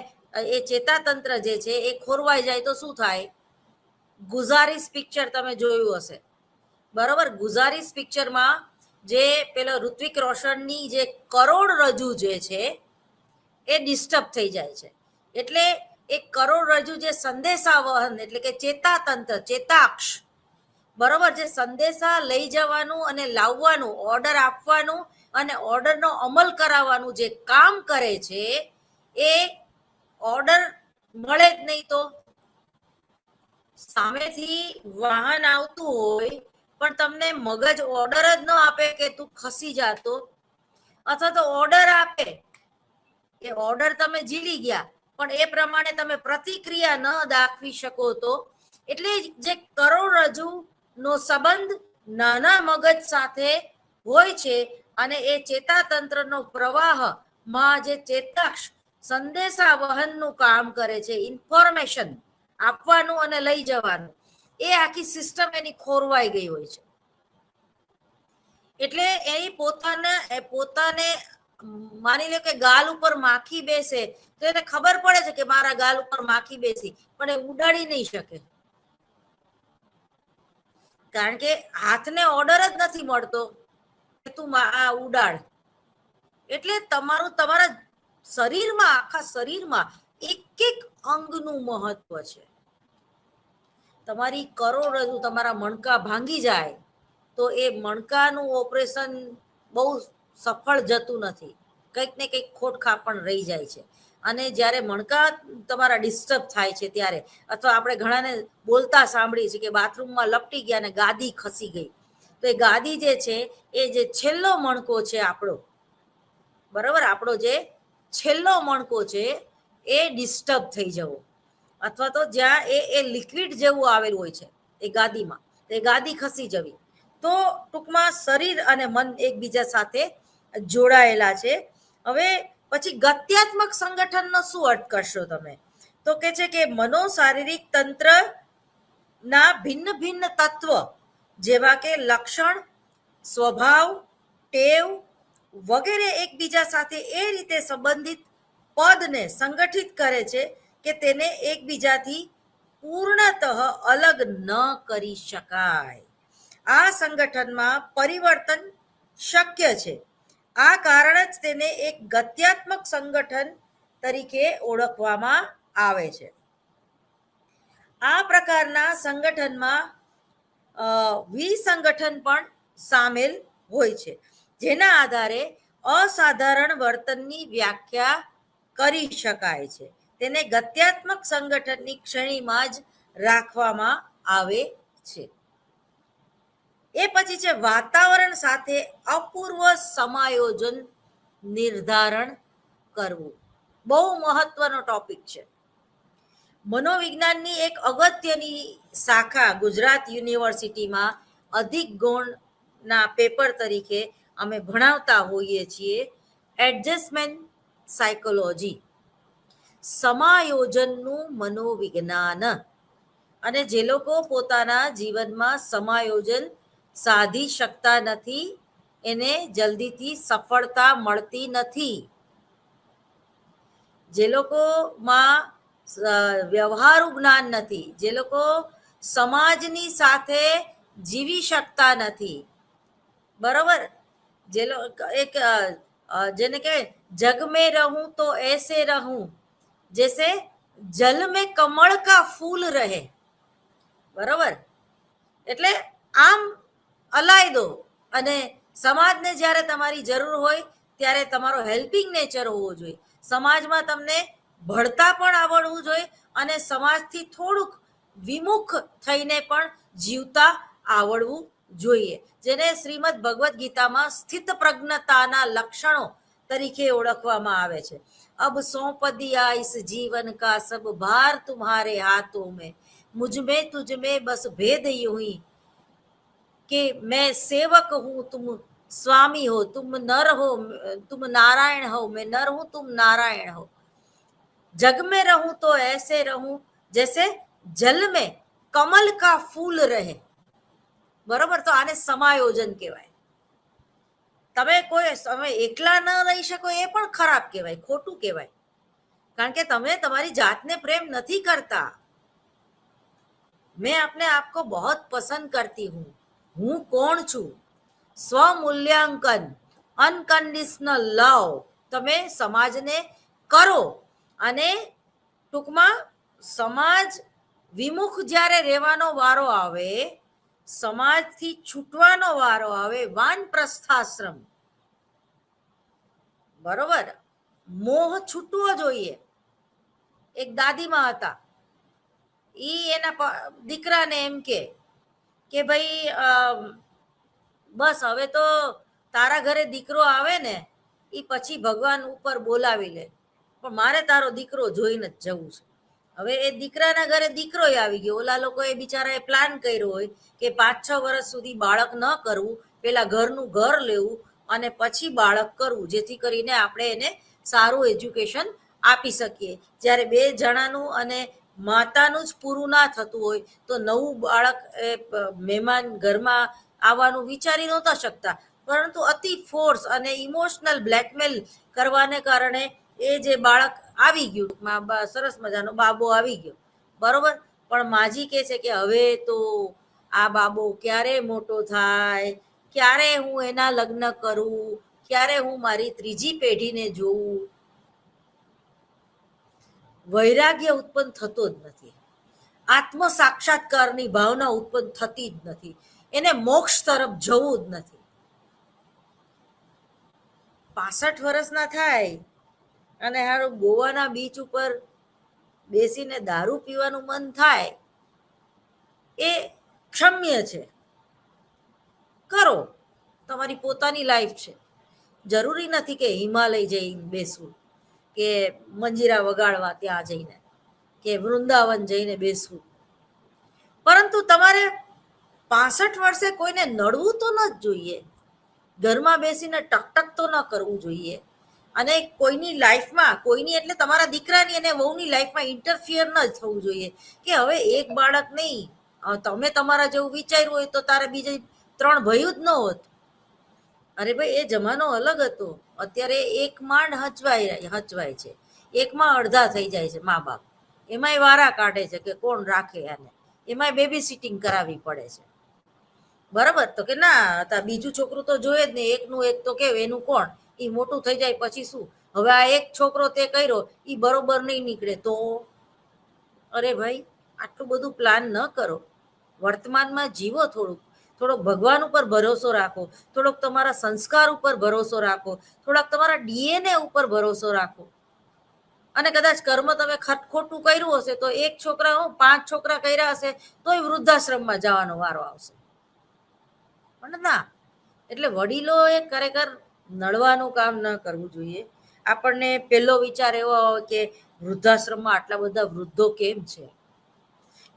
એ ચેતાતંત્ર જે છે એ ખોરવાઈ જાય તો શું થાય? ગુઝારીસ પિક્ચર તમે જોયું હશે. બરોબર, ગુઝારીસ પિક્ચરમાં જે પેલો ઋત્વિક રોશનની જે કરોડરજ્જુ જે છે એ ડિસ્ટર્બ થઈ જાય છે. એટલે એ કરોડરજ્જુ જે સંદેશાવહન એટલે કે ચેતાતંત્ર, ચેતાક્ષ, બરોબર, જે સંદેશા લઈ જવાનું અને લાવવાનું, ઓર્ડર આપવાનું અને ઓર્ડરનો અમલ કરાવવાનું જે કામ કરે છે, એ ઓર્ડર મળે જ નહીં તો સામેથી વાહન આવતું હોય પણ તમને મગજ ઓર્ડર જ ન આપે કે તું ખસી જાતો, અથવા તો ઓર્ડર આપે, એ ઓર્ડર તમે ઝીલી ગયા પણ એ પ્રમાણે તમે પ્રતિક્રિયા ન દાખવી શકો, તો એટલે જે કરોડરજ્જુ નો સંબંધ નાના મગજ સાથે હોય છે અને એ ચેતાતંત્રનો પ્રવાહમાં જે ચેતાક્ષ સંદેશા વહનનું કામ કરે છે, ઇન્ફોર્મેશન આપવાનું અને લઈ જવાનું, એ આખી સિસ્ટમ એની ખોરવાઈ ગઈ હોય છે. એટલે એ પોતાને માની લો કે ગાલ ઉપર માખી બેસે તો એને ખબર પડે છે કે મારા ગાલ ઉપર માખી બેસી, પણ એ ઉડાડી નહીં શકે, કારણ કે હાથને ઓર્ડર જ નથી મળતો કે તું આ ઉડાડ. એટલે તમારા શરીરમાં, આખા શરીરમાં એક એક અંગનું મહત્વ છે. તમારી કરોડરજ્જુ, તમારા મણકા ભાંગી જાય તો એ મણકાનું ઓપરેશન બહુ સફળ જતું નથી, કંઈક ને કંઈક ખોટખાપ પણ રહી જાય છે. અને જ્યારે મણકા તમારા ડિસ્ટર્બ થાય છે ત્યારે, અથવા આપણે ઘણાને બોલતા સાંભળીએ છીએ કે બાથરૂમમાં લપટી ગયા અને ગાદી ખસી ગઈ, તો એ ગાદી જે છે એ જે છેલ્લો મણકો છે આપણો, બરાબર, આપણો જે છેલ્લો મણકો છે એ ડિસ્ટર્બ થઈ જવો, અથવા તો જ્યાં એ લિક્વિડ જેવું આવેલું હોય છે એ ગાદીમાં, એ ગાદી ખસી જવી. તો ટૂંકમાં શરીર અને મન એકબીજા સાથે જોડાયેલા છે. હવે પછી ગત્યાત્મક સંગઠનનો શું અર્થ કરશો તમે? તો કે છે કે મનોશારીરિક તંત્ર ના ભિન્ન ભિન્ન તત્વ જેવા કે લક્ષણ, સ્વભાવ, ટેવ વગેરે એકબીજા સાથે એ રીતે સંબંધિત પદને સંગઠિત કરે છે કે તેને એકબીજાથી પૂર્ણતઃ અલગ ન કરી શકાય. આ સંગઠનમાં પરિવર્તન શક્ય છે. આ કારણ જ તેને એક ગત્યાત્મક સંગઠન તરીકે ઓળખવામાં આવે છે. આ પ્રકારના સંગઠનમાં વિસંગઠન પણ સામેલ હોય છે, જેના આધારે અસાધારણ વર્તનની વ્યાખ્યા કરી શકાય છે. તેને ગત્યાત્મક સંગઠનની શ્રેણીમાં જ રાખવામાં આવે છે. એ પછી છે વાતાવરણ સાથે અપૂર્વ સમાયોજન નિર્ધારણ કરવું. બહુ મહત્વનો ટોપિક છે. મનોવિજ્ઞાનની એક અગત્યની શાખા ગુજરાત યુનિવર્સિટીમાં અધિક ગુણના પેપર તરીકે અમે ભણાવતા હોઈએ છીએ, એડજસ્ટમેન્ટ સાયકોલોજી, સમાયોજનનું મનોવિજ્ઞાન. અને જે લોકો પોતાના જીવનમાં સમાયોજન સાધી શકતા નથી, એને જલ્દીથી સફળતા મળતી નથી. જે લોકોમાં વ્યવહારુ જ્ઞાન નથી, જે લોકો સમાજની સાથે જીવી શકતા નથી. બરોબર? એક જેને કહેવાય જગ મેં રહું તો એસે રહું જૈસે જલ મેં કમળ કા ફૂલ રહે. બરોબર? એટલે આમ અલાઈ દો, અને સમાજને જ્યારે તમારી જરૂર હોય ત્યારે તમારો હેલ્પિંગ નેચર હોવો જોઈએ. સમાજમાં તમને ભળતા પણ આવડવું જોઈએ અને સમાજથી થોડુંક વિમુખ થઈને પણ જીવતા આવડવું જોઈએ, જેને શ્રીમદ ભગવદ્ ગીતામાં સ્થિત પ્રજ્ઞતાના લક્ષણો તરીકે ઓળખવામાં આવે છે. અબ સોંપ દિયા ઇસ જીવન કા સબ ભાર તુમ્હારે હાથો મેં, मुझ में तुझ में बस भेद यूं ही कि मैं सेवक हूं तुम स्वामी हो, तुम नर हो तुम नारायण हो, मैं नर हूं तुम नारायण हो, जग में रहूं तो ऐसे रहूं जैसे जल में कमल का फूल रहे. બરોબર? તો આને સમાયોજન કહેવાય. તમે એકલા ન રહી શકો એ પણ ખરાબ કહેવાય, ખોટું કહેવાય, કારણ કે તમે તમારી જાતને પ્રેમ નથી કરતા. मैं अपने आप को बहुत पसंद करती हूँ, હું કોણ છું, સ્વમૂલ્યાંકન, અનકન્ડિશનલ લવ તમે સમાજને કરો. અને ટૂંકમાં સમાજ વિમુખ જ્યારે રહેવાનો વારો આવે, સમાજથી છૂટવાનો વારો આવે, વાનપ્રસ્થાશ્રમ, બરોબર, મોહ છૂટવો જોઈએ. એક દાદીમાં હતા, ઈ એના દીકરાને એમ કે ભાઈ બસ હવે તો તારા ઘરે દીકરો આવે ને એ પછી ભગવાન ઉપર બોલાવી લે, પણ મારે તારો દીકરો જોઈને જ જવું છે. હવે એ દીકરાના ઘરે દીકરો આવી ગયો. ઓલા લોકોએ બિચારાએ પ્લાન કર્યો હોય કે 5-6 વર્ષ સુધી બાળક ન કરવું, પેલા ઘરનું ઘર લેવું અને પછી બાળક કરવું, જેથી કરીને આપણે એને સારું એજ્યુકેશન આપી શકીએ. જ્યારે 2 જણાનું અને માતાનું જ પૂરું ના થતું હોય તો નવું બાળક મહેમાન ઘરમાં આવવાનું વિચારી નહોતા શકતા, પરંતુ અતિ ફોર્સ અને ઇમોશનલ બ્લેકમેલ કરવાને કારણે એ જે બાળક આવી ગયું, સરસ મજાનો બાબો આવી ગયો, બરોબર. પણ માજી કહે છે કે હવે તો આ બાબો ક્યારે મોટો થાય, ક્યારે હું એના લગ્ન કરું, ક્યારે હું મારી 3જી પેઢીને જોઉં. વૈરાગ્ય ઉત્પન્ન થતો જ નથી, આત્મ સાક્ષાત્કારની ભાવના ઉત્પન્ન થતી જ નથી, એને મોક્ષ તરફ જવું જ નથી. 65 વર્ષના થાય અને હારું ગોવાના બીચ ઉપર બેસીને દારૂ પીવાનું મન થાય, એ ક્ષમ્ય છે. કરો, તમારી પોતાની લાઈફ છે. જરૂરી નથી કે હિમાલય જઈને બેસવું, કે મંજીરા વગાડવા ત્યાં જઈને, કે વૃંદાવન જઈને બેસવું. પરંતુ તમારે 65 વર્ષે કોઈને નડવું તો ન જ જોઈએ, ઘરમાં બેસીને ટકટક તો ન કરવું જોઈએ, અને કોઈની લાઈફમાં, કોઈની એટલે તમારા દીકરાની અને વહુની લાઈફમાં ઇન્ટરફિયર ન જ થવું જોઈએ કે હવે એક બાળક નહીં, તમે તમારા જેવું વિચાર્યું હોય તો તારે બીજે 3 ભયું જ ન હોત. અરે ભાઈ, એ જમાનો અલગ હતો. અત્યારે એક માંડ હચવાય છે, એકમાં અડધા થઈ જાય છે મા બાપ, એમાંય વારા કાઢે છે કે કોણ રાખે આને, એમાંય બેબી સિટિંગ કરાવવી પડે છે. બરાબર? તો કે ના, બીજું છોકરું તો જોઈએ જ નહીં, એકનું એક તો કેવું, એનું કોણ, એ મોટું થઈ જાય પછી શું, હવે આ એક છોકરો તે કર્યો એ બરોબર નહીં નીકળે તો. અરે ભાઈ, આટલું બધું પ્લાન ન કરો, વર્તમાનમાં જીવો. થોડોક ભગવાન ઉપર ભરોસો રાખો, થોડોક તમારા સંસ્કાર ઉપર ભરોસો રાખો, થોડાક તમારા ડીએનએ ઉપર ભરોસો રાખો. અને કદાચ કર્મ તમે ખોટું કર્યું હશે તો 1 છોકરા 5 છોકરા કર્યા હશે તોય વૃદ્ધાશ્રમમાં જવાનો વારો આવશે. પણ ના, એટલે વડીલોએ ખરેખર નડવાનું કામ ન કરવું જોઈએ. આપણને પહેલો વિચાર એવો આવે કે વૃદ્ધાશ્રમમાં આટલા બધા વૃદ્ધો કેમ છે,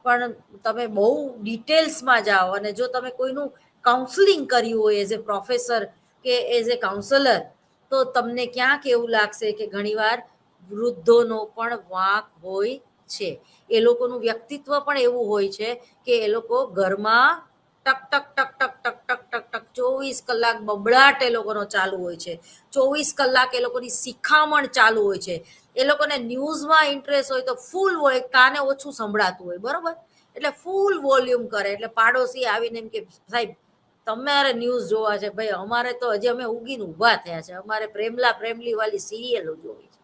પણ તમે બહુ ડિટેલ્સમાં જાઓ અને જો તમે કોઈનું કાઉન્સલિંગ કર્યું હોય એઝ એ પ્રોફેસર કે એઝ એ કાઉન્સલર, તો તમને ક્યાંક એવું લાગશે કે ઘણીવાર વૃદ્ધોનો પણ વાંક હોય છે. એ લોકોનું વ્યક્તિત્વ પણ એવું હોય છે કે એ લોકો ઘરમાં ટક ટક ટક ટક ટક ટક ટક ટક 24 કલાક બબડાટ એ લોકોનો ચાલુ હોય છે, 24 કલાક એ લોકોની શિખામણ ચાલુ હોય છે. એ લોકોને ન્યૂઝમાં ઇન્ટરેસ્ટ હોય તો ફૂલ હોય, કાને ઓછું સંભળાતું હોય, બરોબર. એટલે ફૂલ વોલ્યુમ કરે, એટલે પાડોશી આવીને એમ કે સાહેબ તમારે ન્યૂઝ જોવા છે. ભાઈ અમારે તો હજી અમે ઉગીને ઊભા થયા છે, અમારે પ્રેમલા પ્રેમલી વાળી સિરિયલો જોવી છે.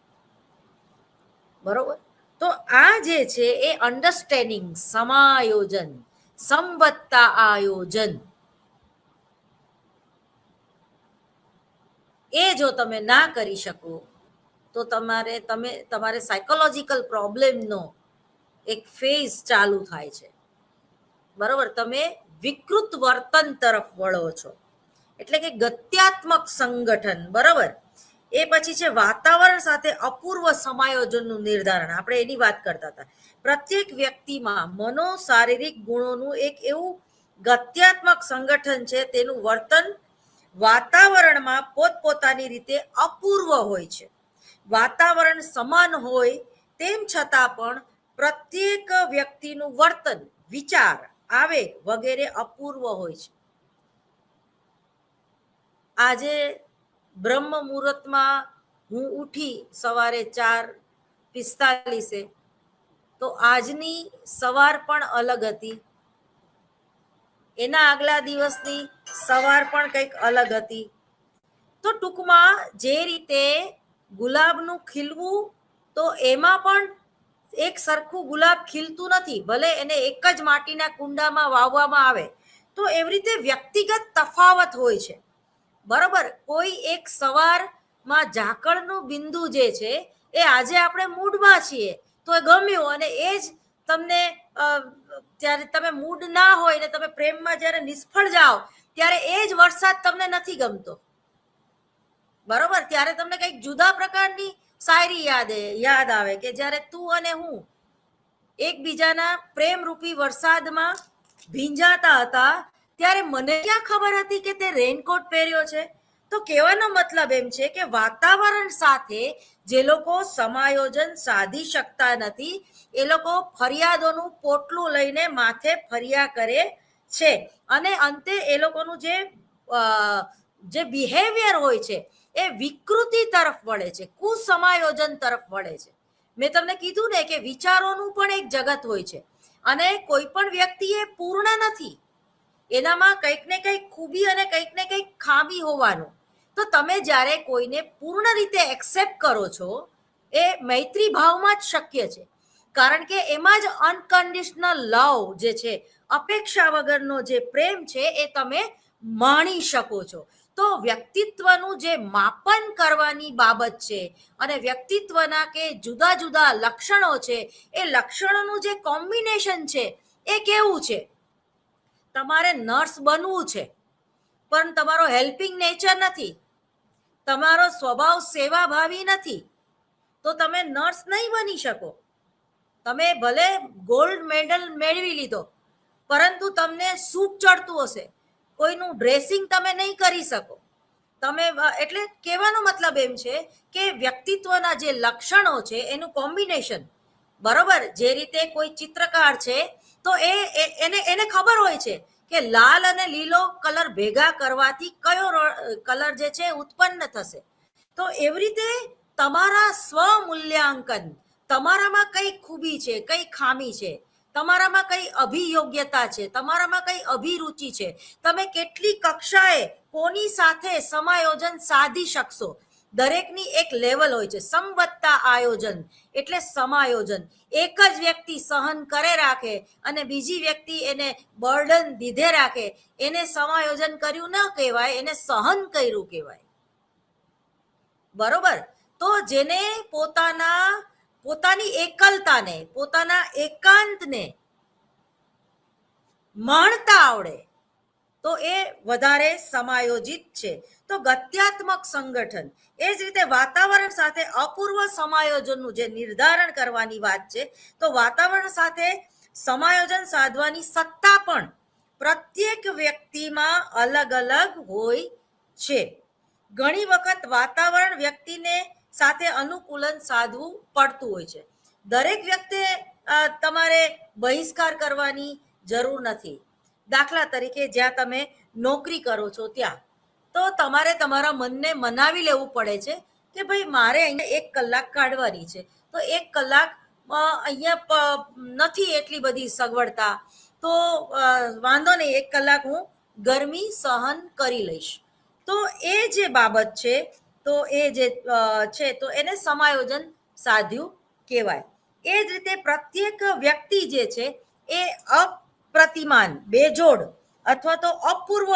બરોબર. તો આ જે છે એ અન્ડરસ્ટેન્ડિંગ, સમાયોજન, સંવત્તા આયોજન, એ જો તમે ના કરી શકો તો તમારે સાયકોલોજીકલ પ્રોબ્લેમનો એક ફેઝ ચાલુ થાય છે. બરોબર. તમે વિકૃત વર્તન તરફ વળો છો, એટલે કે ગત્યાત્મક સંગઠન. બરોબર. એ પછી છે વાતાવરણ સાથે અપૂર્વ સમાયોજનનું નિર્ધારણ. આપણે એની વાત કરતા હતા. પ્રત્યેક વ્યક્તિમાં મનો શારીરિક ગુણોનું એક એવું ગત્યાત્મક સંગઠન છે, તેનું વર્તન વાતાવરણમાં પોતપોતાની રીતે અપૂર્વ હોય છે. વાતાવરણ સમાન હોય તેમ છતાં પણ પ્રત્યેક વ્યક્તિનું વર્તન, વિચાર, આવેગ વગેરે અપૂર્વ હોય છે. આજે બ્રહ્મ મુહૂર્તમાં હું ઉઠી સવારે 4:45, તો આજની સવાર પણ અલગ હતી, એના આગલા દિવસની સવાર પણ કંઈક અલગ હતી. તો ટૂંકમાં જે રીતે ગુલાબનું ખીલવું, તો એમાં પણ એક સરખું ગુલાબ ખીલતું નથી, ભલે એને એક જ માટીના કુંડામાં વાવવામાં આવે. તો એવી રીતે વ્યક્તિગત તફાવત હોય છે. બરોબર. કોઈ એક સવારમાં ઝાકળનું બિંદુ જે છે એ આજે આપણે મૂડમાં છીએ તો એ ગમ્યું, અને એ જ તમને જ્યારે તમે મૂડ ના હોય ને તમે પ્રેમમાં જ્યારે નિષ્ફળ જાઓ ત્યારે એ જ વરસાદ તમને નથી ગમતો. બરોબર. ત્યારે તમને કંઈક જુદા પ્રકારની શાયરી યાદ આવે કે જ્યારે તું અને હું એકબીજાના પ્રેમરૂપી વરસાદમાં ભીંજાતા હતા, ત્યારે મને ક્યાં ખબર હતી કે તે રેનકોટ પહેર્યો છે. તો કહેવાનો મતલબ એમ છે કે વાતાવરણ સાથે જે લોકો સમાયોજન સાધી શકતા નથી, એ લોકો ફરિયાદોનું પોટલું લઈને માથે ફર્યા કરે છે, અને અંતે એ લોકોનું જે બિહેવિયર હોય છે એ વિકૃતિ તરફ વળે છે, કુસમાયોજન તરફ વળે છે. મેં તમને કીધું ને કે વિચારોનું પણ એક જગત હોય છે, અને કોઈ પણ વ્યક્તિ એ પૂર્ણ નથી, એનામાં કંઈક ને કંઈક ખૂબી અને કંઈક ને કંઈક ખામી હોવાનું. તો તમે જ્યારે કોઈને પૂર્ણ રીતે એક્સેપ્ટ કરો છો, એ મૈત્રી ભાવમાં જ શક્ય છે, કારણ કે એમાં જ અનકન્ડિશનલ લવ જે છે, અપેક્ષા વગરનો જે પ્રેમ છે, એ તમે માણી શકો છો. તો વ્યક્તિત્વનું જે માપન કરવાની બાબત છે, અને વ્યક્તિત્વના કે જુદા જુદા લક્ષણો છે, એ લક્ષણોનું જે કોમ્બિનેશન છે એ કેવું છે. તમારે નર્સ બનવું છે, પણ તમારો હેલ્પિંગ નેચર નથી, તમારો સ્વભાવ સેવાભાવી નથી, તો તમે નર્સ નહીં બની શકો. તમે ભલે ગોલ્ડ મેડલ મેળવી લીધો, પરંતુ તમને સૂપ ચડતું હશે, કોઈનું ડ્રેસિંગ તમે નહીં કરી શકો. તમે એટલે કહેવાનો મતલબ એમ છે કે વ્યક્તિત્વના જે લક્ષણો છે એનું કોમ્બિનેશન. બરોબર. જે રીતે કોઈ ચિત્રકાર છે તો એને ખબર હોય છે કે લાલ અને લીલો કલર ભેગા કરવાથી કયો કલર જે છે ઉત્પન્ન થશે. તો એવી રીતે તમારા સ્વમૂલ્યાંકન, તમારામાં કઈ ખૂબી છે, કઈ ખામી છે, તમારામાં કઈ અભિયોગ્યતા છે, તમારામાં કઈ અભિરુચિ છે, તમે કેટલી કક્ષાએ કોની સાથે સમાયોજન સાધી શકશો. દરેકની એક લેવલ હોય છે. સંવત્તા આયોજન એટલે સમાયોજન. એક જ વ્યક્તિ સહન કરે રાખે અને બીજી વ્યક્તિ એને બર્ડન દીધે રાખે, એને સમાયોજન કર્યું ન કહેવાય, એને સહન કર્યું કહેવાય. બરોબર. તો જેને પોતાની એકલતાને, પોતાના એકાંતને માણતા આવડે, તો એ વધારે સમાયોજિત છે. તો ગત્યાત્મક સંગઠન, એ જ રીતે વાતાવરણ સાથે અપૂર્વ સમાયોજનનું જે નિર્ધારણ કરવાની વાત છે, તો વાતાવરણ સાથે સમાયોજન સાધવાની સત્તા પણ પ્રત્યેક વ્યક્તિમાં અલગ અલગ હોય છે. ઘણી વખત વાતાવરણ વ્યક્તિને સાથે અનુકૂલન સાધવું પડતું હોય છે. દરેક વ્યક્તિએ તમારે બહિષ્કાર કરવાની જરૂર નથી. દાખલા તરીકે જ્યાં તમે નોકરી કરો છો ત્યાં, તો તમારે તમારા મનને મનાવી લેવું પડે છે કે ભાઈ મારે અહીંયા 1 કલાક કાઢવાની છે, તો 1 કલાક અહીંયા નથી એટલી બધી સગવડતા, તો વાંધો નહીં, 1 કલાક હું ગરમી સહન કરી લઈશ. તો એ જે બાબત છે, તો એ જે છે તો એને સમાયોજન સાધ્યું કહેવાય. એ જ રીતે પ્રત્યેક વ્યક્તિ જે છે એ અપ્રતિમાન, બેજોડ અથવા તો અપૂર્વ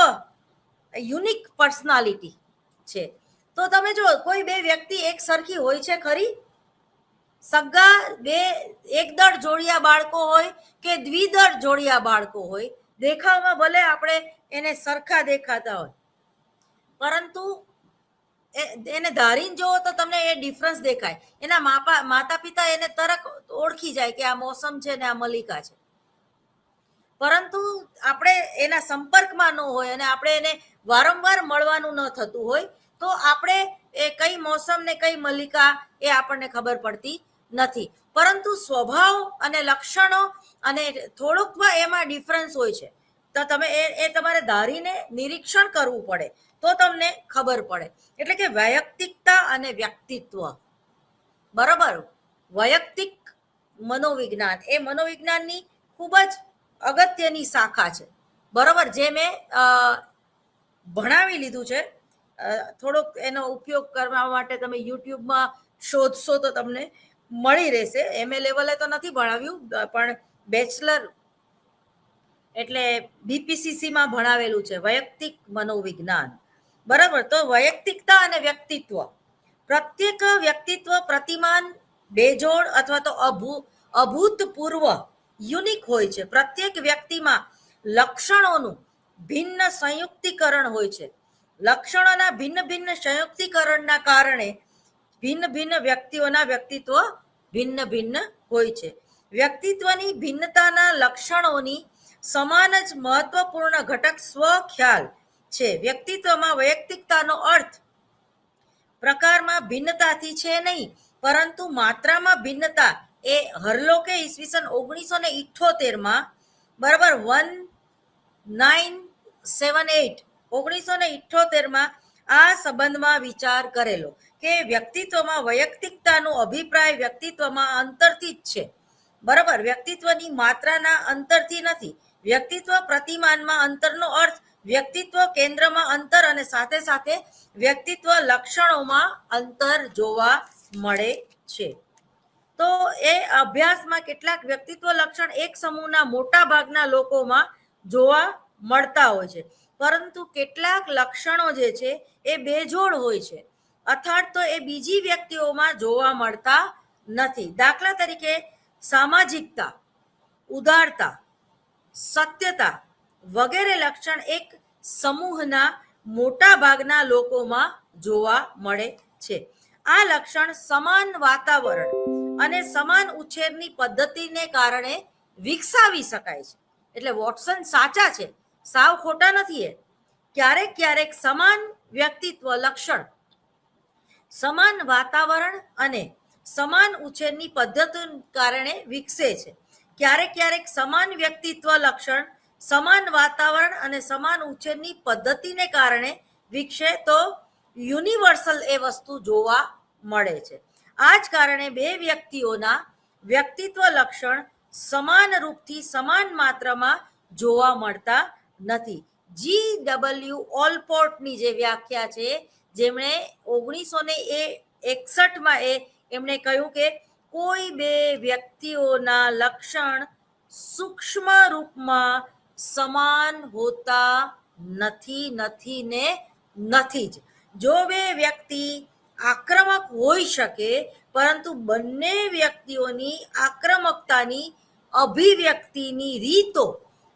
યુનિક પર્સનાલિટી છે. તો તમે જો કોઈ બે વ્યક્તિ એક સરખી હોય છે ખરી? સગા બે એકદળ જોડિયા બાળકો હોય કે દ્વિદળ જોડિયા બાળકો હોય, દેખાવમાં ભલે આપણે એને સરખા દેખાતા હોય, પરંતુ એને ધારીને જોવો તો તમને એ ડિફરન્સ દેખાય. એના માતા પિતા એને તરત ઓળખી જાય કે આ મોસમ છે ને આ મલ્લિકા છે. પરંતુ આપણે એના સંપર્કમાં ન હોય અને આપણે એને વારંવાર મળવાનું ન થતું હોય, તો આપણે એ કઈ મોસમ ને કઈ મલ્લિકા એ આપણને ખબર પડતી નથી. પરંતુ સ્વભાવ અને લક્ષણો અને થોડુંક એમાં ડિફરન્સ હોય છે. તો તમે એ તમારે ધારીને નિરીક્ષણ કરવું પડે તો તમને ખબર પડે. એટલે કે વૈયક્તિકતા અને વ્યક્તિત્વ, બરાબર, વૈયક્તિક મનોવિજ્ઞાન એ મનોવિજ્ઞાનની ખૂબ જ અગત્યની શાખા છે. બરાબર, જે મેં ભણાવી લીધું છે. થોડોક એનો ઉપયોગ કરવા માટે તમે યુટ્યુબમાં શોધશો તો તમને મળી રહેશે. MA લેવલે તો નથી ભણાવ્યું, પણ બેચલર એટલે BPCCમાં ભણાવેલું છે વૈયક્તિક મનોવિજ્ઞાન. બરાબર, તો વૈયક્તિકતા અને વ્યક્તિત્વ, પ્રત્યેક વ્યક્તિત્વ પ્રતિમાન, બેજોડ અથવા તો અભૂતપૂર્વ યુનિક હોય છે. પ્રત્યેક વ્યક્તિમાં લક્ષણોનું ભિન્ન સંયુક્તિકરણ હોય છે. લક્ષણોના ભિન્ન ભિન્ન સંયુક્તિકરણના કારણે ભિન્ન ભિન્ન વ્યક્તિઓના વ્યક્તિત્વ ભિન્ન ભિન્ન હોય છે. વ્યક્તિત્વની ભિન્નતાના લક્ષણોની સમાન જ મહત્વપૂર્ણ ઘટક સ્વખ્યાલ છે. વ્યક્તિત્વમાં વૈયક્તિકતાનો અર્થ પ્રકારમાં ભિન્નતાથી છે નહીં, પરંતુ માત્રામાં ભિન્નતા. એ હરલોકે ઈસવીસન 1978માં, બરાબર, 1978માં આ સંબંધમાં વિચાર કરેલો કે વ્યક્તિત્વમાં વૈયક્તિકતાનું અભિપ્રાય વ્યક્તિત્વમાં અંતરથી જ છે. બરાબર, વ્યક્તિત્વની માત્રાના અંતરથી નથી. વ્યક્તિત્વ પ્રતિમાનમાં અંતરનો અર્થ વ્યક્તિત્વ કેન્દ્રમાં અંતર અને સાથે સાથે વ્યક્તિત્વ લક્ષણોમાં અંતર જોવા મળે છે. તો એ અભ્યાસમાં કેટલાક વ્યક્તિત્વ લક્ષણ એક સમૂહના મોટા ભાગના લોકોમાં જોવા મળતા હોય છે, પરંતુ કેટલાક લક્ષણો જે છે એ બેજોડ હોય છે, અર્થાત તો એ બીજી વ્યક્તિઓમાં જોવા મળતા નથી. દાખલા તરીકે સામાજિકતા, ઉદારતા, સત્યતા વગેરે લક્ષણ એક સમૂહના મોટા ભાગના લોકોમાં જોવા મળે છે. આ લક્ષણ સમાન વાતાવરણ અને સમાન ઉછેરની પદ્ધતિને કારણે વિકસાવી શકાય છે. એટલે વોટસન સાચા છે, સાવ ખોટા નથી. એ ક્યારેક ક્યારેક સમાન વ્યક્તિત્વ લક્ષણ સમાન વાતાવરણ અને સમાન ઉછેરની પદ્ધતિને કારણે વિકસે છે. ક્યારેક ક્યારેક સમાન વ્યક્તિત્વ લક્ષણ સમાન વાતાવરણ અને સમાન ઉછેરની પદ્ધતિને કારણે વિકસે તો યુનિવર્સલ એ વસ્તુ જોવા મળે છે. આ જ કારણે બે વ્યક્તિઓના વ્યક્તિત્વ લક્ષણ સમાન રૂપથી સમાન માત્રામાં જોવા મળતા નથી. GW ઓલપોર્ટની જે વ્યાખ્યા છે, જેમણે 1961માં એમણે કહ્યું કે કોઈ બે વ્યક્તિઓના લક્ષણ સૂક્ષ્મ રૂપમાં સમાન હોતા નથી, નથી ને નથી જ. જો બે વ્યક્તિ આક્રમક હોઈ શકે, પરંતુ બંને વ્યક્તિઓની આક્રમકતાની અભિવ્યક્તિની રીતો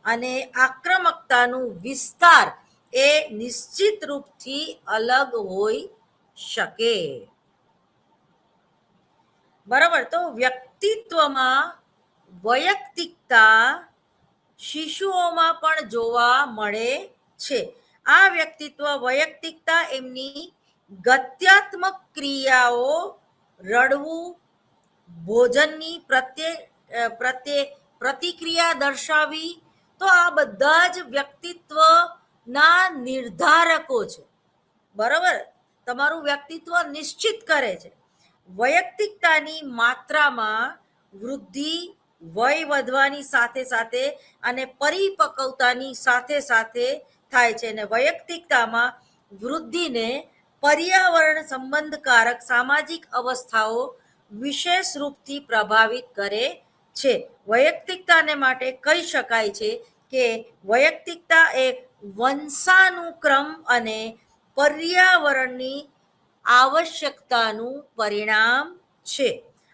અને આક્રમકતાનું વિસ્તાર એ નિશ્ચિત રૂપથી અલગ હોઈ શકે. બરાબર, તો વ્યક્તિત્વમાં વૈયક્તિકતા શિશુઓમાં પણ જોવા મળે છે. આ વ્યક્તિત્વ વૈયક્તિકતા એમની ગત્યાત્મક ક્રિયાઓ, રડવું, ભોજનની પ્રત્યે પ્રતિક્રિયા દર્શાવી, તો આ બધા જ વ્યક્તિત્વના નિર્ધારકો છે. બરાબર, તમારું વ્યક્તિત્વ નિશ્ચિત કરે છે. વૈયક્તિકતાની માત્રામાં વૃદ્ધિ વય વધવાની સાથે સાથે અને પરિપક્વતાની સાથે સાથે થાય છે. અને વૈયક્તિકતામાં વૃદ્ધિને પર્યાવરણ સંબંધકારક સામાજિક અવસ્થાઓ વિશેષ રૂપથી પ્રભાવિત કરે છે. વૈયક્તિકતાને માટે કહી શકાય છે કે વૈયક્તિકતા એ વંશાનુક્રમ અને પર્યાવરણની આવશ્યકતાનું પરિણામ છે.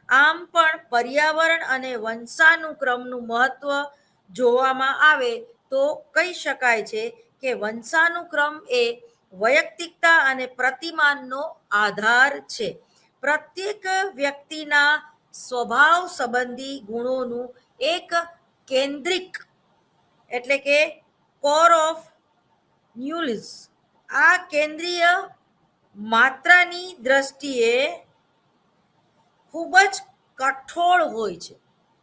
આમ પણ પર્યાવરણ અને વંશાનુક્રમનું મહત્વ જોવામાં આવે તો કહી શકાય છે કે વંશાનુક્રમ એ વૈયક્તિકતા અને પ્રતિમાનનો આધાર છે. પ્રત્યેક વ્યક્તિના સ્વભાવ સંબંધી ગુણોનું એક કેન્દ્રિક એટલે કે કોર ઓફ ન્યુલિસ આ કેન્દ્રીય માત્રાની દ્રષ્ટિએ ખૂબ જ કઠોળ હોય છે.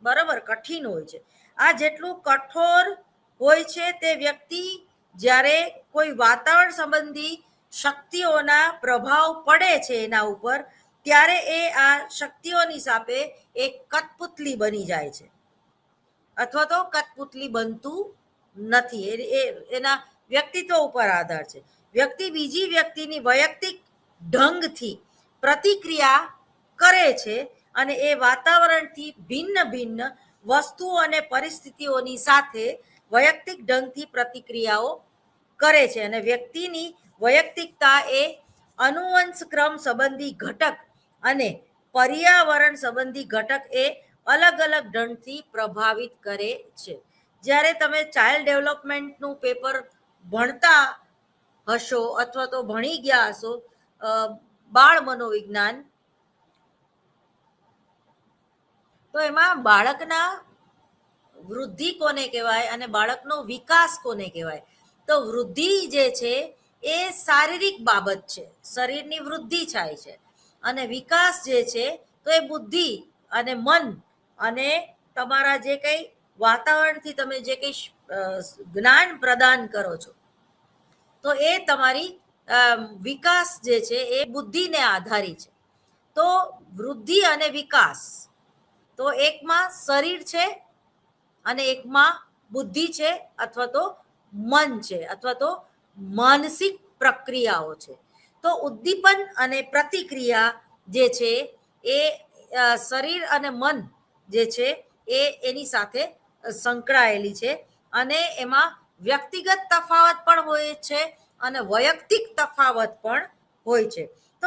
બરાબર, કઠિન હોય છે. આ જેટલું કઠોર હોય છે તે વ્યક્તિ જ્યારે કોઈ વાતાવરણ સંબંધી શક્તિઓના પ્રભાવ પડે છે એના ઉપર, ત્યારે એ આ શક્તિઓની સાપે એક કઠપુતલી બની જાય છે, અથવા તો કઠપુતલી બનતું નથી. એના વ્યક્તિત્વ ઉપર આધાર છે. વ્યક્તિ બીજી વ્યક્તિની વૈયક્તિક ઢંગથી પ્રતિક્રિયા કરે છે અને એ વાતાવરણથી ભિન્ન ભિન્ન વસ્તુઓ અને પરિસ્થિતિઓની સાથે વૈયક્તિક ઢંગથી પ્રતિક્રિયાઓ કરે છે. અને વ્યક્તિની વૈયક્તિકતા એ અનુવંશક્રમ સંબંધી ઘટક અને પર્યાવરણ સંબંધી ઘટક એ અલગ અલગ ઢંગથી પ્રભાવિત કરે છે. જ્યારે તમે ચાઇલ્ડ ડેવલપમેન્ટનું પેપર ભણતા હશો અથવા તો ભણી ગયા હશો, બાળ મનોવિજ્ઞાન, તો એમાં બાળકના વૃદ્ધિ કોને કહેવાય અને બાળકનો વિકાસ કોને કહેવાય? તો વૃદ્ધિ જે છે એ શારીરિક બાબત છે, શરીરની વૃદ્ધિ થાય છે. અને વિકાસ જે છે તો એ બુદ્ધિ અને મન અને તમારા જે કંઈ વાતાવરણથી તમે જે કંઈ જ્ઞાન પ્રદાન કરો છો, તો એ તમારી વિકાસ જે છે એ બુદ્ધિને આધારિત છે. તો વૃદ્ધિ અને વિકાસ, તો એકમાં શરીર છે અને એકમાં બુદ્ધિ છે અથવા તો મન છે અથવા તો માનસિક પ્રક્રિયાઓ છે. તો ઉદ્દીપન અને પ્રતિક્રિયા જે છે એ શરીર અને મન જે છે એ એની સાથે સંકળાયેલી છે. અને એમાં વ્યક્તિગત તફાવત પણ હોય છે અને વૈયક્તિક તફાવત પણ હોય છે. તો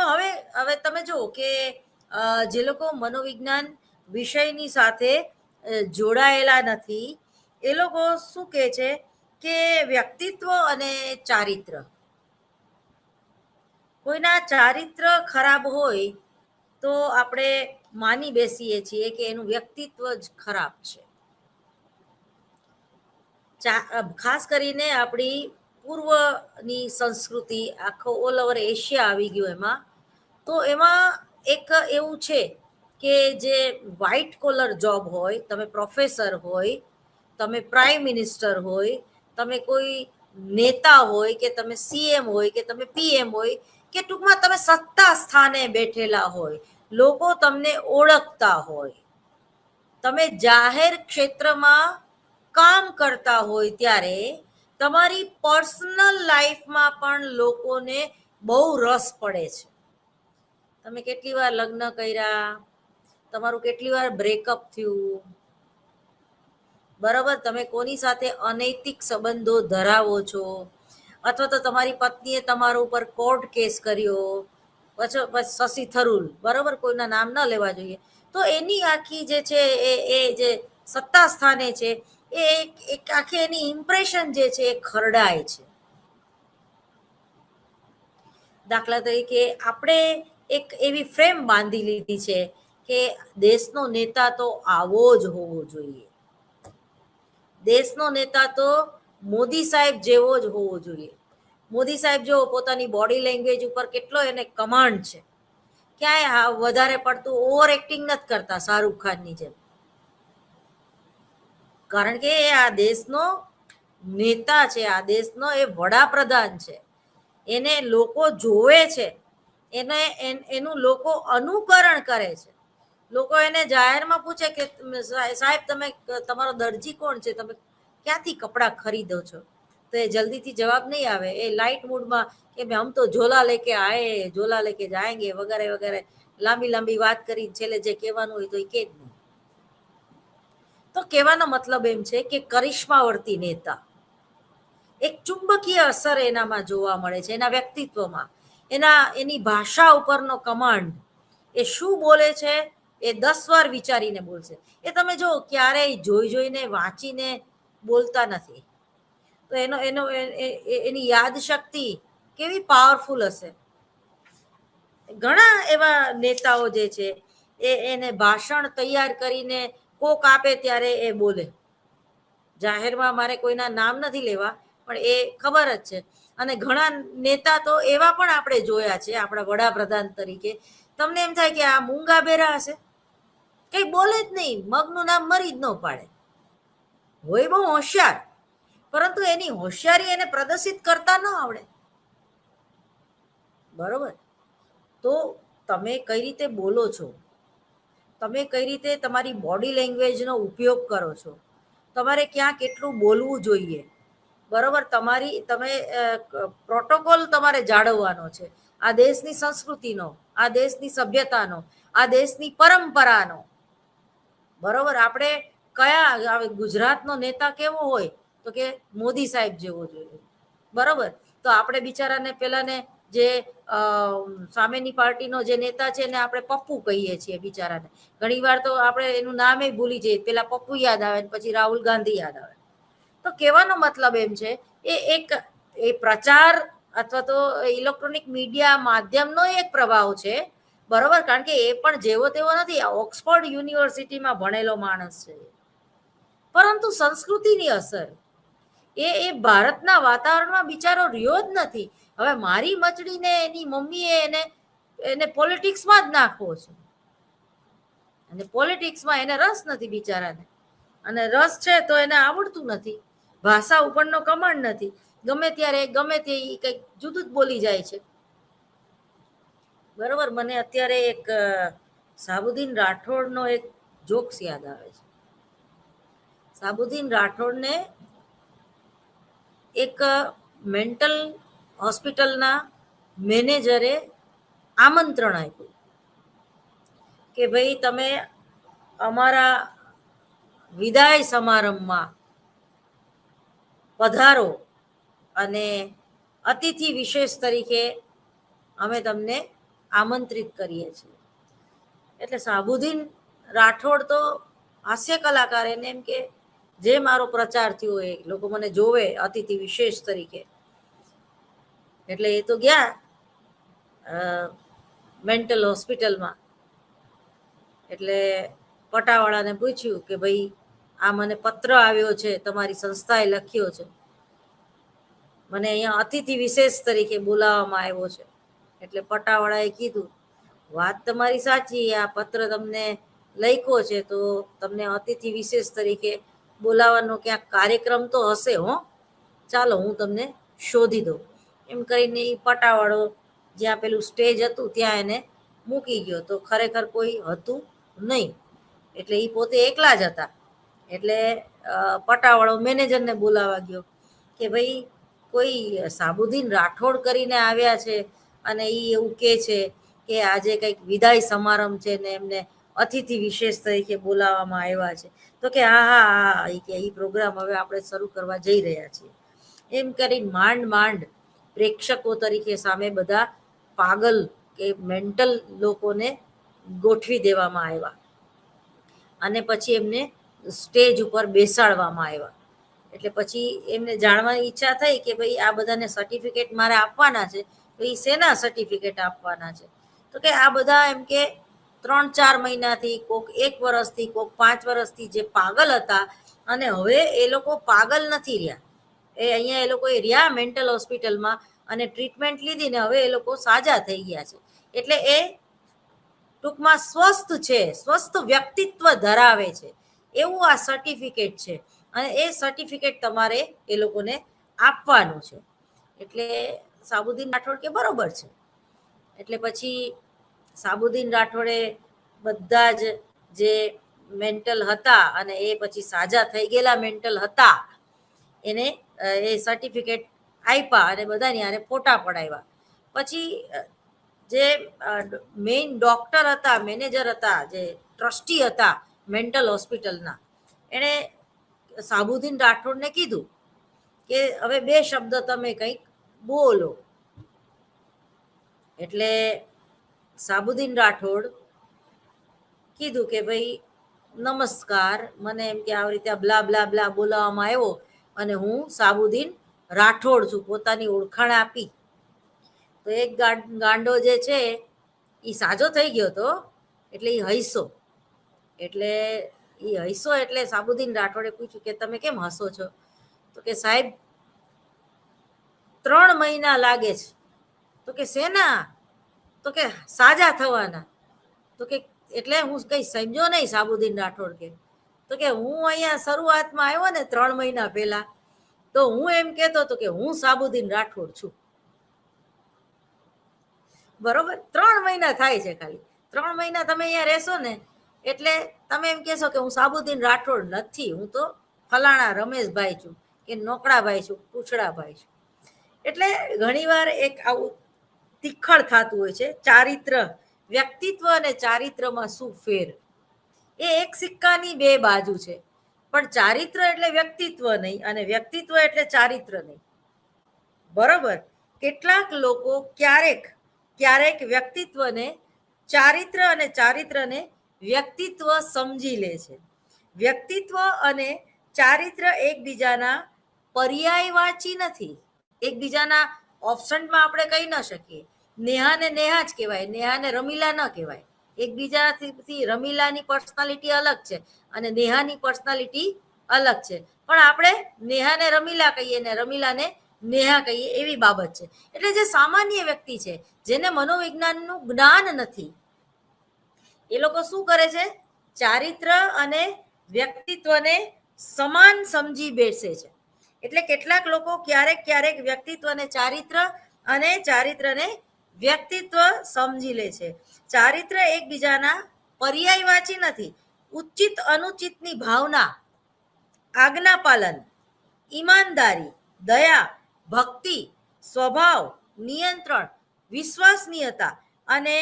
હવે તમે જુઓ કે જે લોકો મનોવિજ્ઞાન વિષયની સાથે જોડાયેલા નથી, એ લોકો શું કહે છે કે વ્યક્તિત્વ અને ચારિત્ર, કોઈના ચારિત્ર ખરાબ હોય તો આપણે માની બેસીએ છીએ કે એનું વ્યક્તિત્વ જ ખરાબ છે. ખાસ કરીને આપણી પૂર્વની સંસ્કૃતિ, આખો ઓલ ઓવર એશિયા આવી ગયો એમાં, તો એમાં એક એવું છે કે જે વ્હાઇટ કોલર જોબ હોય, તમે પ્રોફેસર હોય, તમે પ્રાઇમ મિનિસ્ટર હોય, તમે કોઈ નેતા હોય કે તમે સીએમ હોય કે તમે પીએમ હોય કે ટૂંકમાં તમે સત્તા સ્થાને બેઠેલા હોય, લોકો તમને ઓળખતા હોય, તમે જાહેર ક્ષેત્રમાં કામ કરતા હોય, ત્યારે તમારી પર્સનલ લાઈફમાં પણ લોકોને બહુ રસ પડે છે. તમે કેટલી વાર લગ્ન કર્યા, તમારું કેટલી વાર બ્રેકઅપ થયું, બરાબર, તમે કોની સાથે અનૈતિક સંબંધો ધરાવો છો, અથવા તો તમારી પત્નીએ તમારા ઉપર કોર્ટ કેસ કર્યો, પછી શશી થરૂર, બરાબર, કોઈના નામ ન લેવા જોઈએ, તો એની આખી જે છે એ જે સત્તા સ્થાને છે એ એક આખી એની ઇમ્પ્રેશન જે છે એ ખરડાય છે. દાખલા તરીકે આપણે એક એવી ફ્રેમ બાંધી લીધી છે કે દેશનો નેતા તો આવો જ હોવો જોઈએ, દેશનો નેતા તો મોદી સાહેબ જેવો જ હોવો જોઈએ. મોદી સાહેબ જો પોતાની બોડી લેંગ્વેજ ઉપર કેટલો એને કમાન્ડ છે, ક્યાંય વધારે પડતું ઓવર એક્ટિંગ નથી કરતા શાહરૂખ ખાનની જેમ, કારણ કે એ આ દેશનો નેતા છે, આ દેશનો એ વડાપ્રધાન છે, એને લોકો જોવે છે, એનું લોકો અનુકરણ કરે છે. લોકો એને જાહેરમાં પૂછે કે સાહેબ તમે તમારો દરજી કોણ છે, તમે ક્યાંથી કપડાં ખરીદો છો, તો એ જલ્દીથી જવાબ નહીં આવે. એ લાઇટ મૂડમાં કે હમ તો ઝોલા લેકે આએ, ઝોલા લેકે જાએંગે વગેરે વગેરે લાંબી લાંબી વાત કરી છેલ્લે જે કહેવાનું હોય તો એ કે જ નહીં. તો કહેવાનો મતલબ એમ છે કે કરિશ્માવર્તી નેતા, એક ચુંબકીય અસર એનામાં જોવા મળે છે, એના વ્યક્તિત્વમાં, એની ભાષા ઉપરનો કમાન્ડ. એ શું બોલે છે એ 10 વાર વિચારીને બોલશે. એ તમે જો ક્યારેય જોઈને વાંચીને બોલતા નથી, તો એની યાદ શક્તિ કેવી પાવરફુલ હશે. ઘણા એવા નેતાઓ જે છે એને ભાષણ તૈયાર કરીને કોક આપે ત્યારે એ બોલે. જાહેરમાં મારે કોઈના નામ નથી લેવા, પણ એ ખબર જ છે. અને ઘણા નેતા તો એવા પણ આપણે જોયા છે આપણા વડાપ્રધાન તરીકે, તમને એમ થાય કે આ મૂંગા બેરા હશે, કઈ બોલે જ નહીં, મગનું નામ મરી જ ન પાડે. હોય બહુ હોશિયાર, પરંતુ એની હોશિયારી એને પ્રદર્શિત કરતા ન આવડે. બરોબર? તો તમે કઈ રીતે બોલો છો, તમે કઈ રીતે તમારી બોડી લેંગ્વેજનો ઉપયોગ કરો છો, તમારે ક્યાં કેટલું બોલવું જોઈએ. બરોબર? તમે પ્રોટોકોલ તમારે જાળવવાનો છે, આ દેશની સંસ્કૃતિનો, આ દેશની સભ્યતાનો, આ દેશની પરંપરાનો. બરોબર? આપણે કયા ગુજરાતનો નેતા કેવો હોય, તો કે મોદી સાહેબ જેવો જોઈએ. બરોબર? તો આપણે બિચારાને પેલાને જે સામેની પાર્ટીનો જે નેતા છે એને આપણે પપ્પુ કહીએ છીએ બિચારાને. ઘણી વાર તો આપણે એનું નામે ભૂલી જઈએ, પેલા પપ્પુ યાદ આવે પછી રાહુલ ગાંધી યાદ આવે. તો કહેવાનો મતલબ એમ છે એ પ્રચાર અથવા તો ઇલેક્ટ્રોનિક મીડિયા માધ્યમનો એક પ્રભાવ છે. બરોબર? કારણ કે એ પણ જેવો તેવો નથી, ઓક્સફોર્ડ યુનિવર્સિટીમાં ભણેલો માણસ છે. પરંતુ સંસ્કૃતિની અસર, એ ભારતના વાતાવરણમાં બિચારો રહ્યો જ નથી. હવે મારી મચડીને એની મમ્મીએ એને પોલિટિક્સમાં જ નાખવો છે, અને પોલિટિક્સમાં એને રસ નથી બિચારાને. અને રસ છે તો એને આવડતું નથી, ભાષા ઉપરનો કમાન્ડ નથી, ગમે ત્યારે ગમે તે કંઈક જુદું જ બોલી જાય છે. બરોબર? મને અત્યારે એક સાબુદ્દીન રાઠોડનો એક જોક્સ યાદ આવે છે. સાબુદ્દીન રાઠોડને એક મેન્ટલ હોસ્પિટલના મેનેજરે આમંત્રણ આપ્યું કે ભાઈ તમે અમારા વિદાય સમારંભમાં પધારો, અને અતિથિ વિશેષ તરીકે અમે તમને આમંત્રિત કરીએ છીએ. એટલે સાબુદ્દીન રાઠોડ તો હાસ્ય કલાકાર, એને એમ કે જે મારો પ્રચાર થયો એ લોકો મને જોવે અતિથિ વિશેષ તરીકે. એટલે એ તો ગયા મેન્ટલ હોસ્પિટલમાં. એટલે પટાવાળાને પૂછ્યું કે ભાઈ આ મને પત્ર આવ્યો છે, તમારી સંસ્થાએ લખ્યો છે, મને અહીંયા અતિથિ વિશેષ તરીકે બોલાવવામાં આવ્યો છે. એટલે પટાવાળાએ કીધું, વાત તમારી સાચી, આ પત્ર તમને લખ્યો છે તો તમને અતિથિ વિશેષ તરીકે બોલાવવાનો ક્યાંક કાર્યક્રમ તો હશે, ચાલો હું તમને શોધી દઉં. એમ કરીને એ પટાવાળો જ્યાં પેલું સ્ટેજ હતું ત્યાં એને મૂકી ગયો, તો ખરેખર કોઈ હતું નહીં. એટલે એ પોતે એકલા જ હતા. એટલે પટાવાળો મેનેજરને બોલાવા ગયો કે ભાઈ કોઈ સાબુદ્દીન રાઠોડ કરીને આવ્યા છે, અને એ એવું કહે છે કે આજે કંઈક વિદાય સમારંભ છે ને એમને અતિથિ વિશેષ તરીકે બોલાવવામાં આવ્યા છે. તો કે હા હા હા, કે એ પ્રોગ્રામ હવે આપણે શરૂ કરવા જઈ રહ્યા છીએ. એમ કરીને માંડ પ્રેક્ષકો તરીકે સામે બધા પાગલ કે મેન્ટલ લોકોને ગોઠવી દેવામાં આવ્યા, અને પછી એમને સ્ટેજ ઉપર બેસાડવામાં આવ્યા. એટલે પછી એમને જાણવાની ઈચ્છા થઈ કે ભાઈ આ બધાને સર્ટિફિકેટ મારે આપવાના છે, તો એ શેના સર્ટિફિકેટ આપવાના છે, તો કે આ બધા એમ કે 3-4 મહિનાથી, કોક 1 વર્ષથી, કોક 5 વર્ષથી જે પાગલ હતા, અને હવે એ લોકો પાગલ નથી રહ્યા. અહીંયા એ લોકો રહ્યા મેન્ટલ હોસ્પિટલમાં અને ટ્રીટમેન્ટ લીધી ને હવે એ લોકો સાજા થઈ ગયા છે. એટલે એ ટૂંકમાં સ્વસ્થ છે, સ્વસ્થ વ્યક્તિત્વ ધરાવે છે, એવું આ સર્ટિફિકેટ છે. અને એ સર્ટિફિકેટ તમારે એ લોકોને આપવાનું છે. એટલે સાબુદ્દીન રાઠોડ કે બરોબર છે. એટલે પછી સાબુદ્દીન રાઠોડે બધા જ જે મેન્ટલ હતા અને એ પછી સાજા થઈ ગયેલા મેન્ટલ હતા એને એ સર્ટિફિકેટ આપ્યા અને બધાની આને ફોટા પડાવ્યા. પછી જે મેઇન ડોક્ટર હતા, મેનેજર હતા, જે ટ્રસ્ટી હતા મેન્ટલ હોસ્પિટલના, એણે સાબુદ્દીન રાઠોડને કીધું કે હવે 2 શબ્દ તમે કંઈક બોલો. એટલે સાબુદ્દીન રાઠોડ કીધું કે ભાઈ નમસ્કાર, મને એમ કે આવી રીતે બ્લા બ્લા બ્લા બોલાવવામાં આવ્યો અને હું સાબુદ્દીન રાઠોડ છું, પોતાની ઓળખાણ આપી. તો એક ગાંડો જે છે એ સાજો થઈ ગયો હતો, એટલે એ હૈસો. એટલે એ હૈસો એટલે સાબુદ્દીન રાઠોડે પૂછ્યું કે તમે કેમ હસો છો? તો કે સાહેબ 3 મહિના લાગે છે. તો કે શેના? તો કે સાજા થવાના. તો કે એટલે હું કઈ સમજો નહીં સાબુદ્દીન રાઠોડ કે. તો કે હું અહીંયા શરૂઆતમાં આવ્યો ને 3 મહિના પહેલા, તો હું એમ કહેતો હતો કે હું સાબુદ્દીન રાઠોડ છું. બરોબર, 3 મહિના થાય છે ખાલી. 3 મહિના તમે અહીંયા રહેશો ને એટલે તમે એમ કહેશો કે હું સાબુદ્દીન રાઠોડ નથી, હું તો ફલાણા રમેશભાઈ છું, કે નોકડાભાઈ છું, પૂછડાભાઈ છું. એટલે ઘણીવાર એક આવું તિખળ થતું હોય છે. ચારિત્ર, વ્યક્તિત્વ અને ચારિત્રમાં શું ફેર? એ એક સિક્કાની 2 બાજુ છે. પણ ચારિત્ર એટલે વ્યક્તિત્વ નહીં અને વ્યક્તિત્વ એટલે ચારિત્ર નહીં. બરોબર, કેટલાક લોકો ક્યારેક વ્યક્તિત્વને ચારિત્ર અને ચારિત્રને વ્યક્તિત્વ સમજી લે છે. વ્યક્તિત્વ અને ચારિત્ર એકબીજાના પર્યાયવાચી નથી, એકબીજાના ઓપ્શનમાં આપણે કહી ન શકીએ. નેહાને નેહા જ કહેવાય, નેહાને રમીલા ન કહેવાય. એકબીજાથી રમીલાની પર્સનાલિટી અલગ છે અને નેહાની પર્સનાલિટી અલગ છે. પણ આપણે નેહાને રમીલા કહીએ ને રમીલાને નેહા કહીએ, એવી બાબત છે. એટલે જે સામાન્ય વ્યક્તિ છે, જેને મનોવિજ્ઞાનનું જ્ઞાન નથી, એ લોકો શું કરે છે? ચારિત્ર અને વ્યક્તિત્વને સમાન સમજી બેસે છે. એટલે કેટલાક લોકો ક્યારેક વ્યક્તિત્વને ચારિત્ર અને ચારિત્રને વ્યક્તિત્વ સમજી લે છે. ચારિત્ર એકબીજાના પર્યાયવાચી નથી. ઉચિત અનુચિતની ભાવના, આજ્ઞા પાલન, ઈમાનદારી, દયા, ભક્તિ, સ્વભાવ, નિયંત્રણ, વિશ્વસનીયતા અને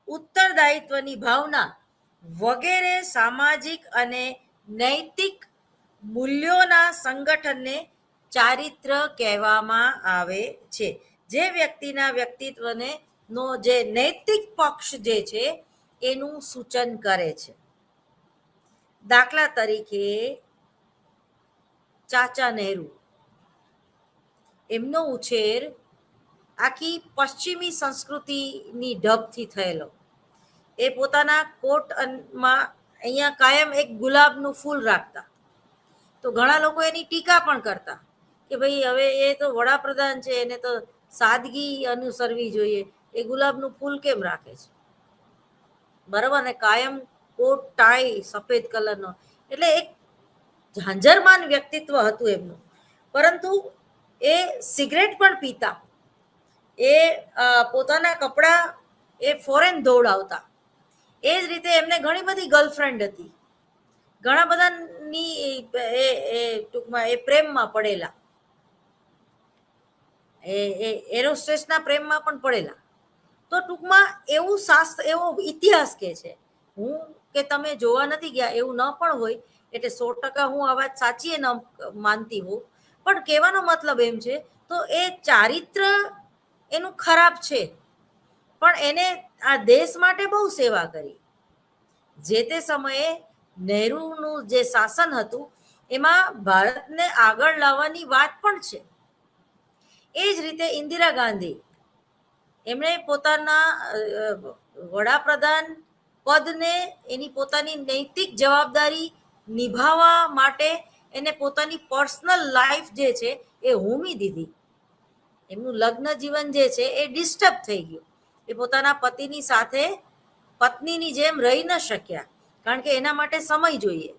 ઉત્તરદાયિત્વની ભાવના વગેરે સામાજિક અને નૈતિક મૂલ્યોના સંગઠનને ચારિત્ર કહેવામાં આવે છે. જે વ્યક્તિના વ્યક્તિત્વને નો જે નૈતિક પક્ષ જે છે એનું સૂચન કરે છે. દાખલા તરીકે ચાચા નહેરુ, એમનો ઉછેર આખી પશ્ચિમી સંસ્કૃતિની ઢબથી થયેલો. એ પોતાના કોટમાં અહીંયા કાયમ એક ગુલાબનું ફૂલ રાખતા. તો ઘણા લોકો એની ટીકા પણ કરતા કે ભાઈ હવે એ તો વડાપ્રધાન છે, એને તો સાદગી અનુસરવી જોઈએ, એ ગુલાબનું ફૂલ કેમ રાખે છે? બરાબર ને, કાયમ કોટ ટાઈ સફેદ કલરનો. એટલે એક ઝાંઝરમાન વ્યક્તિત્વ હતું એમનું. પરંતુ એ સિગરેટ પણ પીતા, એ પોતાના કપડાં એ ફોરેન દોડાવતા. એ જ રીતે એમને ઘણી બધી ગર્લફ્રેન્ડ હતી, ઘણા બધાની ટૂંકમાં એ પ્રેમમાં પડેલા, એ એરોસ્ટ્રેસના પ્રેમમાં પણ પડેલા. તો ટૂંકમાં એવું શાસ્ત્ર, એવો ઇતિહાસ કે છે. હું કે તમે જોવા નથી ગયા એવું ન પણ હોય, એટલે 100% હું આ વાત સાચી ન માનતી હોઉં, પણ કહેવાનો મતલબ એમ છે. તો એ ચારિત્ર એનું ખરાબ છે, પણ એને આ દેશ માટે બહુ સેવા કરી. જે તે સમયે નહેરુનું જે શાસન હતું એમાં ભારતને આગળ લાવવાની વાત પણ છે. એ જ રીતે ઇન્દિરા ગાંધી, એમણે પોતાના વડાપ્રધાન પદને એની પોતાની નૈતિક જવાબદારી નિભાવવા માટે એને પોતાની પર્સનલ લાઈફ જે છે એ હોમી દીધી. એમનું લગ્ન જીવન જે છે એ ડિસ્ટર્બ થઈ ગયું. એ પોતાના પતિની સાથે પત્નીની જેમ રહી ન શક્યા, કારણ કે એના માટે સમય જોઈએ.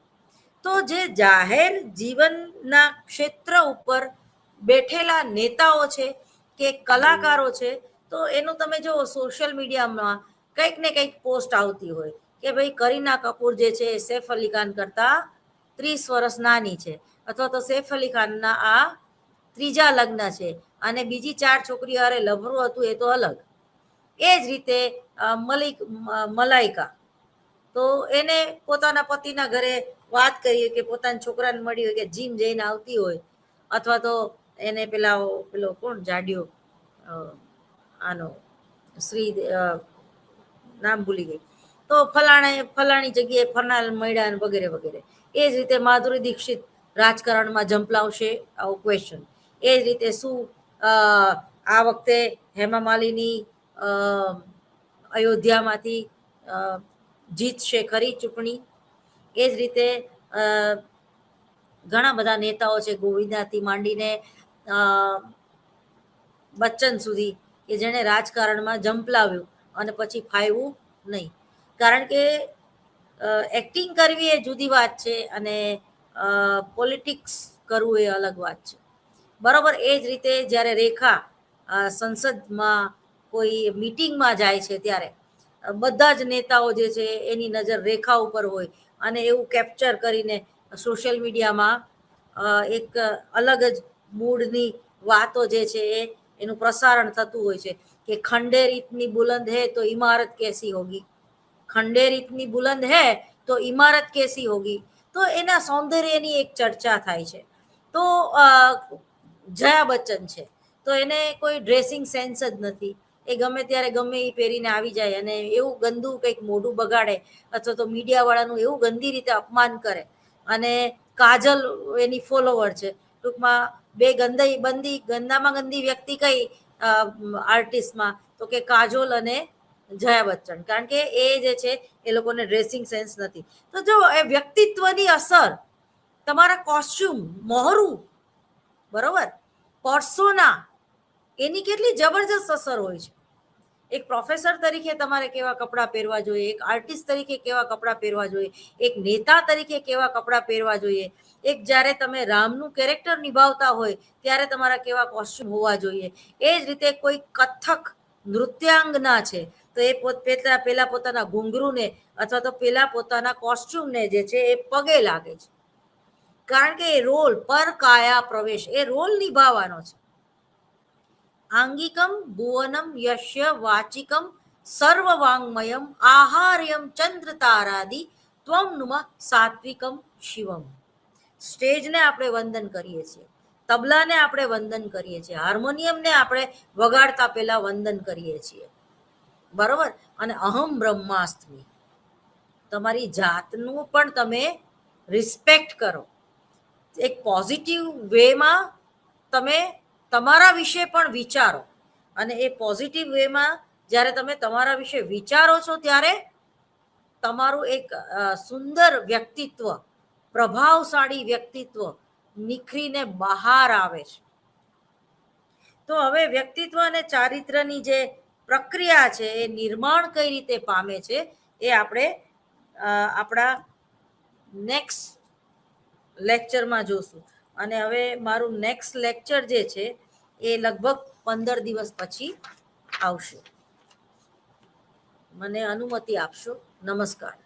તો જે જાહેર જીવનના ક્ષેત્ર ઉપર બેઠેલા નેતાઓ છે કે કલાકારો છે, તો એનું તમે જો સોશિયલ મીડિયામાં કંઈક ને કંઈક પોસ્ટ આવતી હોય કે ભાઈ કરીના કપૂર જે છે એ સૈફ અલી ખાન કરતા 30 વર્ષ નાની છે, અથવા તો સૈફ અલી ખાનના આ ત્રીજા લગ્ન છે અને બીજી 4 છોકરીઓ હારે લફરું હતું એ તો અલગ. એ જ રીતે મલાઈકા, તો એને પોતાના પતિના ઘરે વાત કરી કે પોતાના છોકરાને મળી હોય કે જીમ જઈને આવતી હોય, અથવા તો એને પેલો કોણ જાડ્યો આનો શ્રી નામ ભૂલી ગઈ, તો ફલાણી જગ્યાએ ફરનાર મળ્યા વગેરે વગેરે. એ જ રીતે માધુરી દીક્ષિત રાજકારણમાં ઝંપલાવશે આવો ક્વેશ્ચન. એ જ રીતે શું આ વખતે હેમા માલિની અયોધ્યામાંથી જીતશે ખરી ચૂંટણી? એ જ રીતે ઘણા બધા નેતાઓ છે, ગોવિંદાથી માંડીને બચ્ચન સુધી, કે જેણે રાજકારણમાં ઝંપલાવ્યું અને પછી ફાવ્યું નહીં. કારણ કે એક્ટિંગ કરવી એ જુદી વાત છે અને પોલિટિક્સ કરવું એ અલગ વાત છે. બરાબર. એ જ રીતે જ્યારે રેખા સંસદમાં કોઈ મીટિંગમાં જાય છે ત્યારે બધા જ નેતાઓ જે છે એની નજર રેખા ઉપર હોય અને એવું કેપ્ચર કરીને સોશિયલ મીડિયામાં એક અલગ જ મૂડની વાતો જે છે એનું પ્રસારણ થતું હોય છે કે ખંડેર ઇતની બુલંદ હૈ તો ઇમારત કેસી હોગી, ખંડેર ઇતની બુલંદ હૈ તો ઇમારત કેસી હોગી. તો એના સૌંદર્યની એક ચર્ચા થાય છે. તો જયા બચ્ચન છે, તો એને કોઈ ડ્રેસિંગ સેન્સ જ નથી. એ ગમે ત્યારે ગમે એ પહેરીને આવી જાય અને એવું ગંદુ કંઈક મોઢું બગાડે, અથવા તો મીડિયાવાળાનું એવું ગંદી રીતે અપમાન કરે. અને કાજલ એની ફોલોવર છે. ટૂંકમાં બે ગંદામાં ગંદી વ્યક્તિ કઈ આર્ટિસ્ટમાં, તો કે કાજોલ અને જયા બચ્ચન. કારણ કે એ જે છે એ લોકોને ડ્રેસિંગ સેન્સ નથી. તો જો એ વ્યક્તિત્વની અસર, તમારા કોસ્ચ્યુમ, મોહરું, બરોબર, પર્સોના, એની કેટલી જબરજસ્ત અસર હોય છે. એક પ્રોફેસર તરીકે તમારે કેવા કપડાં પહેરવા જોઈએ, એક આર્ટિસ્ટ તરીકે કેવા કપડાં પહેરવા જોઈએ, એક નેતા તરીકે કેવા કપડાં પહેરવા જોઈએ, એક જ્યારે તમે રામનું કેરેક્ટર નિભાવતા હોય ત્યારે તમારા કેવા કોસ્ચ્યુમ હોવા જોઈએ. એ જ રીતે કોઈ કથક નૃત્યાંગના છે, તો એ પેલા પોતાના ઘૂંઘરૂને અથવા તો પેલા પોતાના કોસ્ચ્યુમને જે છે એ પગે લાગે છે. કારણ કે એ રોલ પર કાયા પ્રવેશ, એ રોલ નિભાવવાનો છે. આંગિકમ ભુવનમ યશ્ય વાચિકમ સર્વવાંગમયમ આહાર્યમ ચંદ્ર તારાદિ ત્વમ નુમ સાત્વિકમ શિવમ. સ્ટેજને આપણે વંદન કરીએ છીએ, તબલાને આપણે વંદન કરીએ છીએ, હાર્મોનિયમને આપણે વગાડતા પહેલા વંદન કરીએ છીએ, બરોબર. અને અહમ બ્રહ્માસ્મિ, તમારી જાતનું પણ તમે રિસ્પેક્ટ કરો. એક પોઝિટિવ વેમાં તમે તમારા વિશે પણ વિચારો, અને એ પોઝિટિવ વેમાં જ્યારે તમે તમારા વિશે વિચારો છો ત્યારે તમારું એક સુંદર વ્યક્તિત્વ, પ્રભાવશાળી વ્યક્તિત્વ નિખરીને બહાર આવે છે. તો હવે વ્યક્તિત્વ અને ચારિત્રની જે પ્રક્રિયા છે એ નિર્માણ કઈ રીતે પામે છે એ આપણે આપણા નેક્સ્ટ લેક્ચરમાં જોશું. અને હવે મારું નેક્સ્ટ લેક્ચર જે છે એ લગભગ 15 દિવસ પછી આવશે. મને અનુમતિ આપશો. નમસ્કાર.